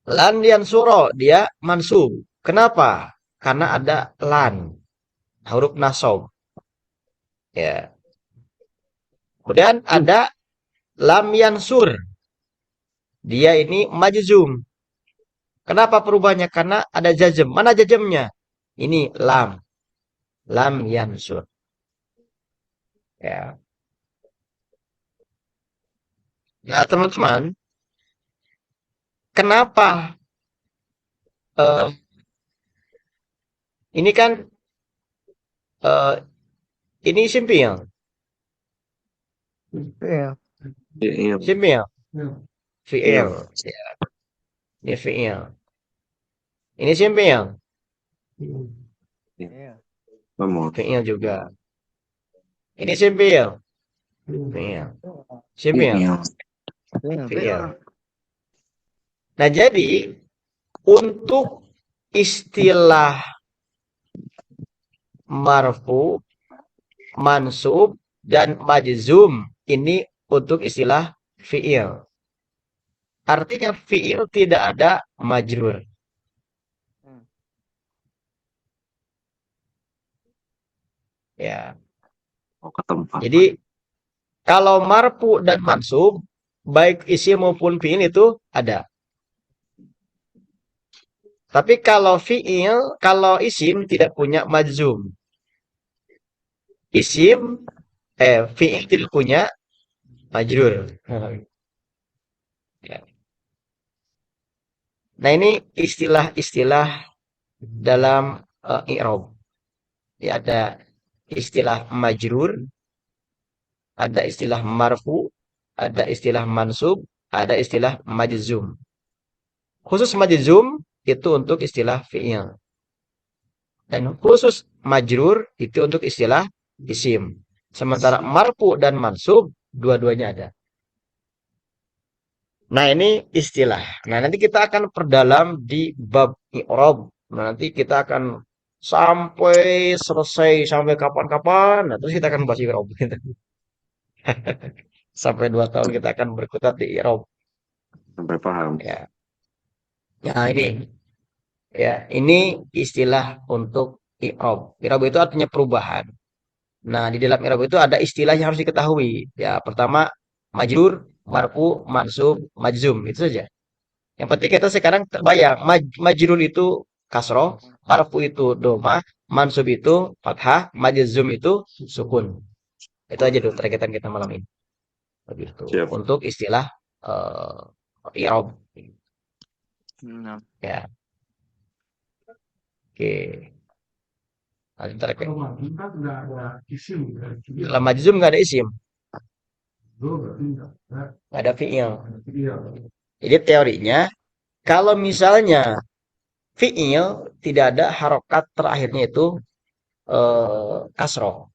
Lan yan suro dia mansub. Kenapa? Karena ada lan, huruf nasab. Ya. Kemudian ada lam yansur. Dia ini majzum. Kenapa perubahannya? Karena ada jazm. Mana jazmnya? Ini lam. Lam yansur. Ya. Nah, teman-teman, kenapa Ini kan eh, ini isim fi'il. Iya. Fi'il. Isim fi'il. Fi'il. Fi'il. Ya, ini fi'il. Ini isim fi'il. Iya. Vamos. Fi'il juga. Ini isim fi'il. Fi'il. Isim fi'il. Fi'il. Iya. Fi'il. Nah, jadi untuk istilah marfu, mansub, dan majzum ini untuk istilah fi'il. Artinya fi'il tidak ada majrur. Ya. Oh, ke tempat. Jadi kalau marfu dan mansub, baik isim maupun fi'il itu ada. Tapi kalau fi'il, kalau isim tidak punya majzum. Fi'il tidak punya majrur. Ya. Nah, ini istilah-istilah dalam i'rab. Ya, ada istilah majrur, ada istilah marfu, ada istilah mansub, ada istilah majzum. Khusus majzum itu untuk istilah fi'il. Dan khusus majrur itu untuk istilah isim. Sementara marfu dan mansub dua-duanya ada. Nah, ini istilah. Nah, nanti kita akan perdalam di bab i'rab. Nah, nanti kita akan sampai selesai sampai kapan-kapan. Nah, terus kita akan bahas i'rab. Sampai 2 tahun kita akan berkutat di i'rab. Sampai paham. Ya. Ya, ini istilah untuk i'rab. I'rab itu artinya perubahan. Nah, di dalam i'rab itu ada istilah yang harus diketahui. Ya, pertama majrur, marfu, mansub, majzum, itu saja. Yang penting kita sekarang terbayang, majrur itu kasroh, marfu itu domah, mansub itu fathah, majzum itu sukun. Itu aja dulu targetan kita malam ini. Begitu. Siap. Untuk istilah i'rab. Nah. Ya. Oke. Nanti target. Kalau majzum nggak ada isim, nggak ada fi'il. Jadi teorinya, kalau misalnya fi'il tidak ada harokat terakhirnya itu kasroh.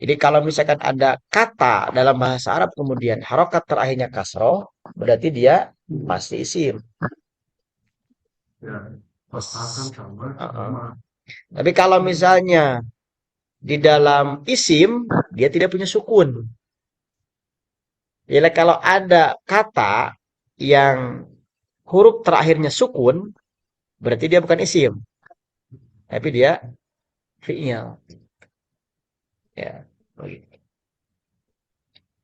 Jadi kalau misalkan ada kata dalam bahasa Arab kemudian harokat terakhirnya kasroh, berarti dia pasti isim. Tapi kalau misalnya di dalam isim dia tidak punya sukun. Jadi kalau ada kata yang huruf terakhirnya sukun, berarti dia bukan isim, tapi dia fi'il. Ya, begitu.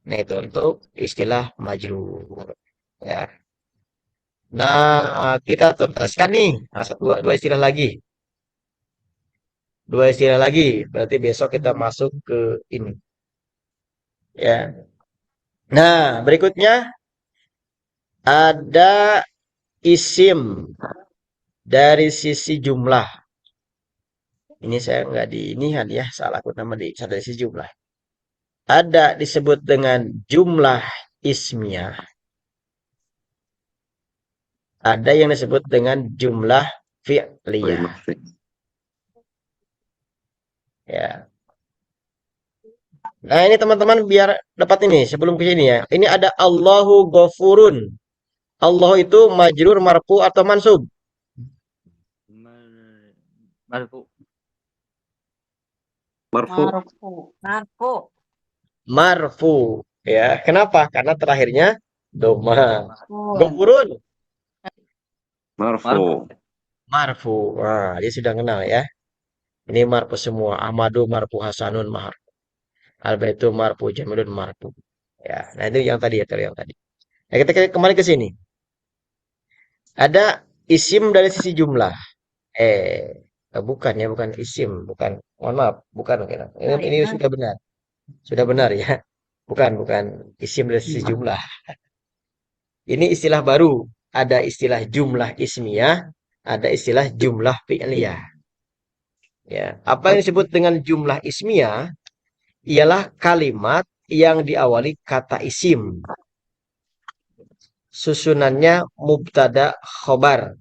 Nah, itu untuk istilah majrur. Ya. Nah, kita tuntaskan nih. Nah, dua istilah lagi. Dua istilah lagi. Berarti besok kita masuk ke ini. Ya. Nah, berikutnya ada isim dari sisi jumlah. Ini saya nggak di ini ya, salah aku nama di dari sisi jumlah. Ada disebut dengan jumlah ismiyah. Ada yang disebut dengan jumlah fi'liyah. Ya. Nah, ini teman-teman biar dapat ini sebelum ke sini ya. Ini ada Allahu Ghafurun. Allah itu majrur, marfu atau mansub? Marfu. Marfu. Marfu. Marfu. Ya, kenapa? Karena terakhirnya doma. Ghafurun. Marfu. Marfu. Nah, dia sudah kenal ya. Ini marfu semua. Ahmadu marfu, Hasanun marfu. Albaitu marfu, Jamilun marfu. Ya, nah itu yang tadi ya, yang tadi. Nah, kita kembali ke sini. Ada isim dari sisi jumlah. Bukan ya, bukan isim, bukan. Mohon maaf, bukan. Ini sudah benar. Sudah benar ya. Bukan isim dari sisi jumlah. Ini istilah baru. Ada istilah jumlah ismiyah, ada istilah jumlah fi'liyah. Ya, apa yang disebut dengan jumlah ismiyah ialah kalimat yang diawali kata isim. Susunannya mubtada khobar.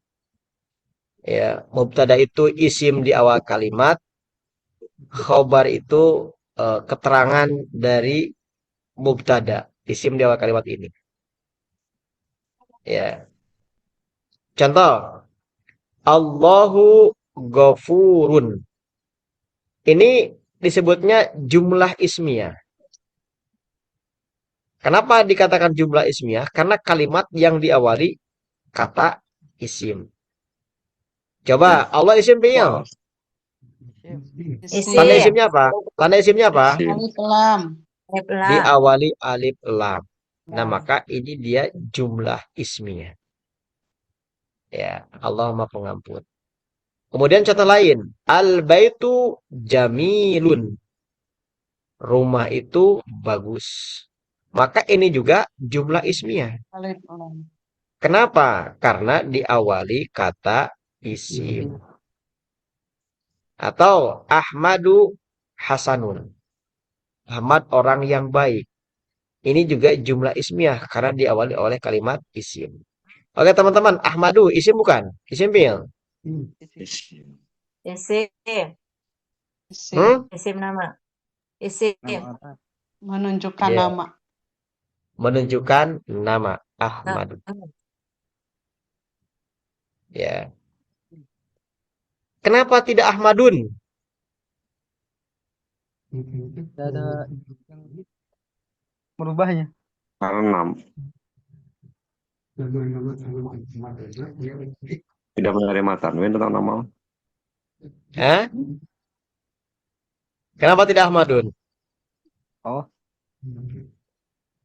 Ya, mubtada itu isim di awal kalimat, khobar itu keterangan dari mubtada, isim di awal kalimat ini. Ya. Contoh, Allahu Ghafurun. Ini disebutnya jumlah ismiyah. Kenapa dikatakan jumlah ismiyah? Karena kalimat yang diawali kata isim. Coba, Allah isim fi'il. Isim. Tanda isimnya apa? Tanda isimnya apa? Isim. Alif lam. Alif lam. Diawali alif lam. Nah, maka ini dia jumlah ismiyah. Ya, Allah Maha Pengampun. Kemudian contoh lain, al-baitu jamilun. Rumah itu bagus. Maka ini juga jumlah ismiyah. Alif lam. Kenapa? Karena diawali kata isim. Atau Ahmadu Hasanun. Ahmad orang yang baik. Ini juga jumlah ismiyah karena diawali oleh kalimat isim. Oke teman-teman, Ahmadu isim bukan? Isim fi'il. Isim. Isim. Isim. Isim nama. Isim. Nama apa? Menunjukkan Iya. nama. Menunjukkan nama Ahmadu. Ya. Kenapa tidak Ahmadun? Tidak ada yang merubahnya. Karena tidak menerima tanwin tentang nama. Hah? Kenapa tidak Ahmadun? Oh,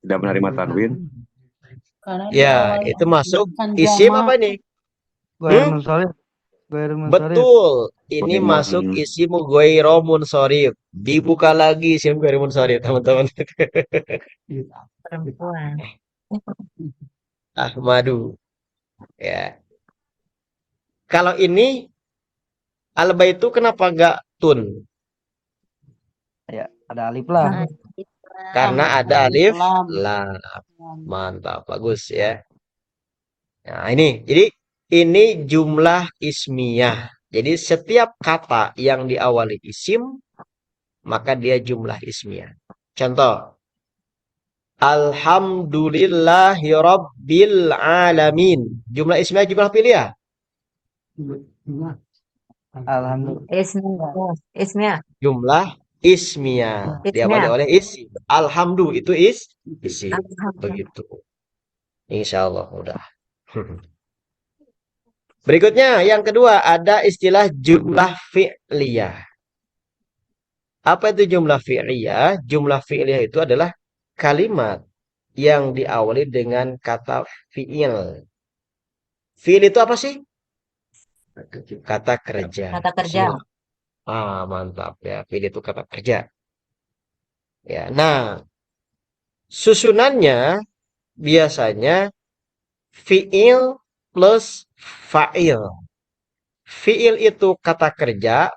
Tidak menerima tanwin. Karena Ya, diawali itu masuk dengan isim jama'. apa ini? Ghair Hmm? munsharif. Ghair munsharif. Betul. Ini Bagaimana? masuk isim ghairu munsharif. Dibuka lagi isim ghairu munsharif, teman-teman. Perempuan. Ahmadu. Ya. Kalau ini al-baitu kenapa enggak tun? Ya, ada alif lam. Karena ada alif lam. lam. Mantap, bagus ya. Nah, ini. Jadi ini jumlah ismiyah. Jadi setiap kata yang diawali isim, maka dia jumlah ismiyah. Contoh, Alhamdulillahi Rabbil Alamin. Jumlah ismiyah, jumlah pilihan. Alhamdulillah. Ismnya. Ismnya. Jumlah ismiyah. Diawali Ismnya. oleh isim. Alhamdu itu isim. Alhamdulillah. Begitu. Insya Allah mudah. Berikutnya, yang kedua ada istilah jumlah fi'liyah. Apa itu jumlah fi'liyah? Jumlah fi'liyah itu adalah kalimat yang diawali dengan kata fi'il. Fi'il itu apa sih? Kata kerja. Kata kerja. Mantap ya. Fi'il itu kata kerja. Ya, nah, susunannya biasanya fi'il plus fa'il. Fi'il itu kata kerja,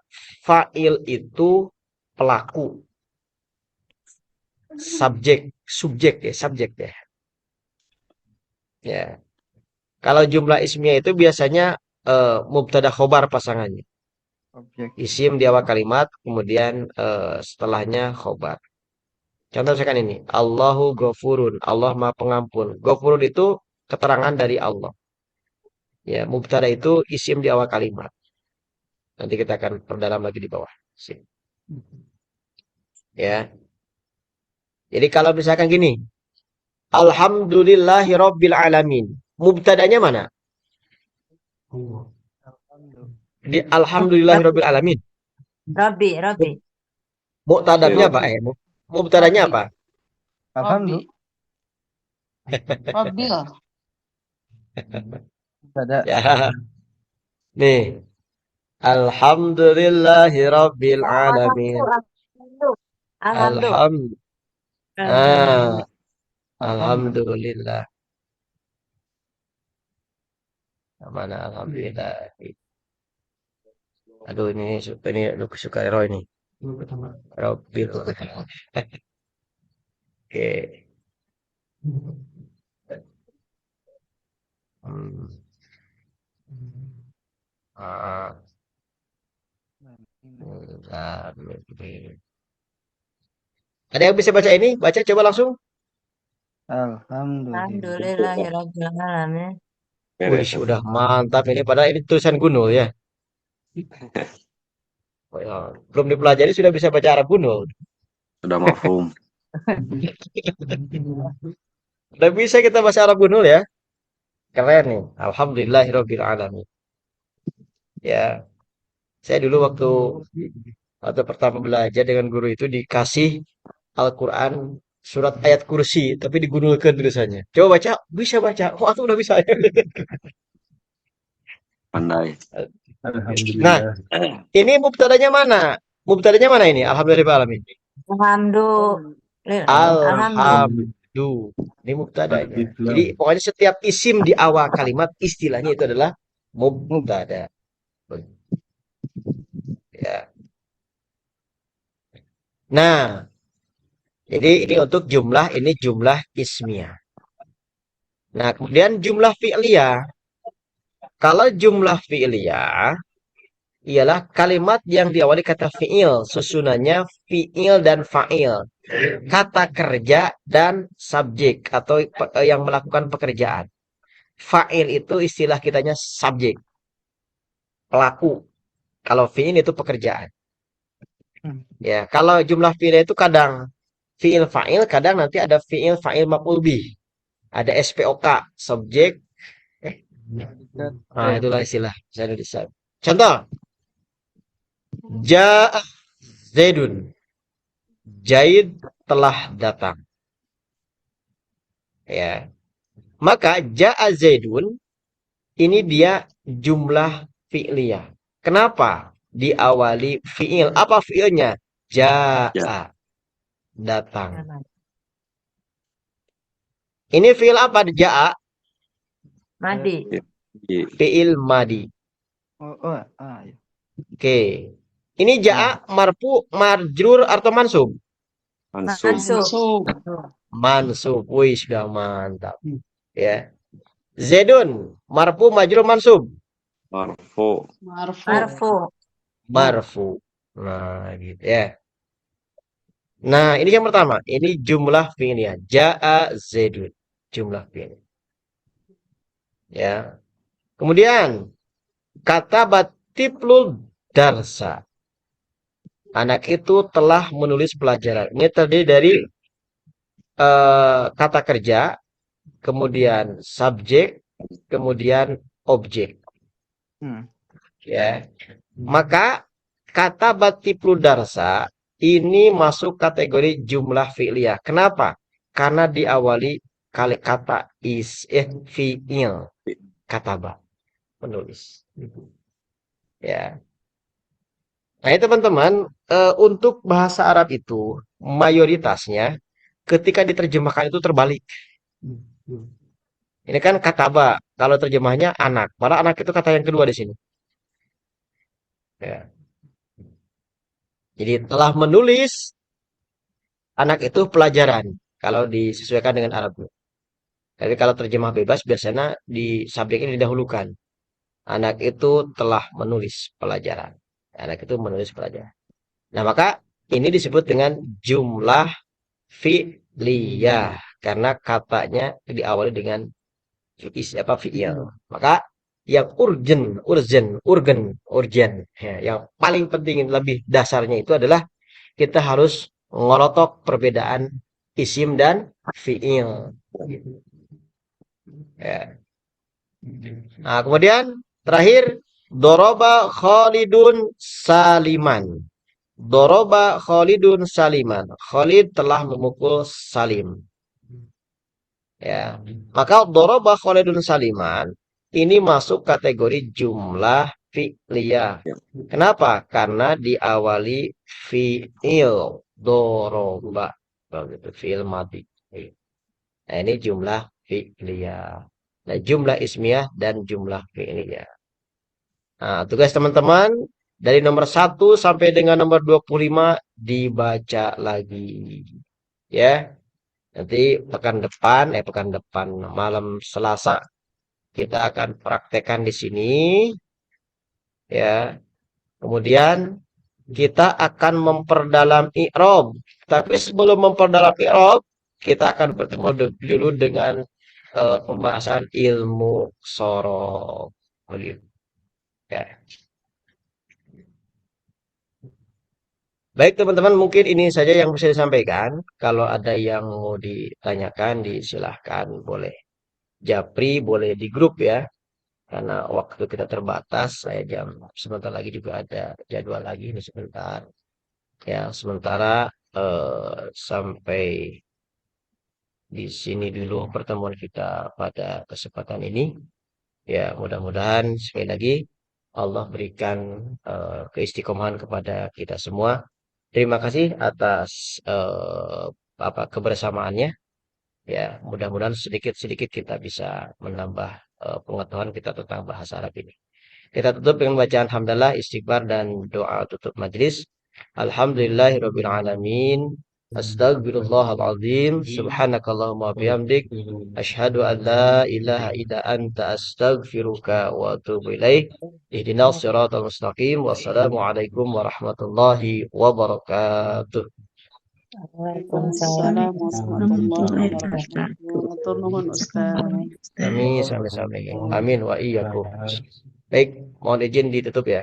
fa'il itu pelaku. Subjek ya. Ya. Kalau jumlah ismiyah itu biasanya mubtada khobar pasangannya. Objek. Isim di awal kalimat, kemudian setelahnya khobar. Contoh misalkan ini, Allahu Ghafurun, Allah Maha Pengampun. Ghafurun itu keterangan dari Allah. Ya, mubtada itu isim di awal kalimat. Nanti kita akan perdalam lagi di bawah. Isim. Ya. Jadi kalau misalkan gini, Alhamdulillahi Rabbil Alamin. Mubtadanya mana? Di Alhamdulillahi Rabbil Alamin. Robi. Robi. Muktadanya apa? Mubtadanya apa? Alhamdulillah. Robil. Ada. Ya. Nih. Alhamdulillahi Rabbil Alamin. Alhamdulillah. Alhamdulillah. Mana alhamdulillah. Aduh, ini aku suka error ini. Robil. Oke. Hmm. Ah, bentar. Ada yang bisa baca ini? Baca coba langsung. Alhamdulillah. Alhamdulillahirabbil alamin. Wih, Beres. udah mantap ini. Padahal ini tulisan Gunul ya. Oh, ya. Belum dipelajari sudah bisa baca Arab Gunul. Sudah mafhum. Udah bisa kita bahasa Arab Gunul ya. Keren nih. Alhamdulillahirabbil alamin. Ya, saya dulu waktu pertama belajar dengan guru itu dikasih Al-Quran surat ayat kursi, tapi digunulkan tulisannya. Coba baca, bisa baca. Oh, aku udah bisa. Pandai. Nah, ini mubtadanya mana? Mubtadanya mana ini? Alhamdulillahirrahmanirrahim. Alhamdulillah. Alhamdulillah. Alhamdu. Ini mubtadanya. Jadi pokoknya setiap isim di awal kalimat istilahnya itu adalah mubtada. Ya. Nah, jadi ini untuk jumlah, ini jumlah ismiyah. Nah, kemudian jumlah fi'liyah. Kalau jumlah fi'liyah ialah kalimat yang diawali kata fi'il, susunannya fi'il dan fa'il. Kata kerja dan subjek atau yang melakukan pekerjaan. Fa'il itu istilah kitanya subjek, pelaku. Kalau fi'il itu pekerjaan. Ya, kalau jumlah fi'il itu kadang fi'il fa'il, kadang nanti ada fi'il fa'il maf'ul bih. Ada SPOK, subjek. Nah, itulah istilah bahasa Indonesia. Contoh, Ja'a Zaidun. Zaid telah datang. Ya. Maka Ja'a Zaidun ini dia jumlah fi'liyah. Kenapa? Diawali fi'il. Apa fi'ilnya? Ja'a. Datang. Ini fi'il apa? Ja'a. Madi. Fi'il madi. Ya. Oke. Ini ja'a marfu, marjrur atau mansub? Mansub. Masuk. Mansub. Wih, sudah mantap. Ya. Zaidun, marfu, majrur, mansub. Marfu. Marfu. Marfu. Marfu. Nah, gitu ya. Nah, ini yang pertama. Ini jumlah fi'liyah. Ja'a Zaidun. Jumlah fi'liyah. Ya. Kemudian, kata batiplul darsa. Anak itu telah menulis pelajaran. Ini terdiri dari kata kerja, kemudian subjek, kemudian objek. Ya. Maka kata batiplul darsa ini masuk kategori jumlah fi'liyah. Kenapa? Karena diawali kata fi'il. Kataba. Menulis. Ya. Nah, teman-teman, untuk bahasa Arab itu mayoritasnya ketika diterjemahkan itu terbalik. Ini kan kataba, kalau terjemahnya anak. Malah anak itu kata yang kedua di sini. Ya. Jadi telah menulis anak itu pelajaran kalau disesuaikan dengan Arabnya. Tapi kalau terjemah bebas biasanya di subjeknya didahulukan. Anak itu telah menulis pelajaran. Anak itu menulis pelajaran. Nah, maka ini disebut dengan jumlah fi'liyah karena katanya diawali dengan fi'il. Maka yang urgen, ya, yang paling penting lebih dasarnya itu adalah kita harus ngolotok perbedaan isim dan fi'il. Ya. Nah, kemudian terakhir doroba Khalidun Saliman. Doroba Khalidun Saliman. Khalid telah memukul Salim. Ya. Maka doroba Khalidun Saliman ini masuk kategori jumlah fi'liyah. Kenapa? Karena diawali fi'il doroba. Begitu fi'il mati. Nah, ini jumlah fi'liyah. Nah, jumlah ismiyah dan jumlah fi'liyah. Nah, tugas teman-teman Dari nomor 1 sampai dengan nomor 25 dibaca lagi. Ya. Nanti pekan depan malam Selasa kita akan praktekkan di sini. Ya. Kemudian kita akan memperdalam i'rab. Tapi sebelum memperdalam i'rab, kita akan bertemu dulu dengan pembahasan ilmu sorof. Begitu. Ya. Baik teman-teman, mungkin ini saja yang bisa disampaikan. Kalau ada yang mau ditanyakan, disilahkan, boleh japri, boleh di grup ya. Karena waktu kita terbatas, saya sebentar lagi juga ada jadwal lagi ini sebentar. Ya, sementara sampai di sini dulu pertemuan kita pada kesempatan ini. Ya, mudah-mudahan sekali lagi Allah berikan keistiqomahan kepada kita semua. Terima kasih atas kebersamaannya. Ya, mudah-mudahan sedikit-sedikit kita bisa menambah pengetahuan kita tentang bahasa Arab ini. Kita tutup dengan bacaan hamdalah, istighfar dan doa tutup majelis. Alhamdulillahirabbil alamin. Astaghfirullahaladzim. Subhanakallahumma bihamdik. Asyhadu an la ilaha illa anta astaghfiruka wa atubu ilaik. Ihdinas siratal mustaqim. Wassalamualaikum warahmatullahi wabarakatuh. Waalaikumsalam Assalamualaikum warahmatullahi warahmatullahi wabarakatuh. Matur nuwun Ustaz. Amin, sami-sami. Amin wa iyyakum. Baik, mohon izin ditutup ya.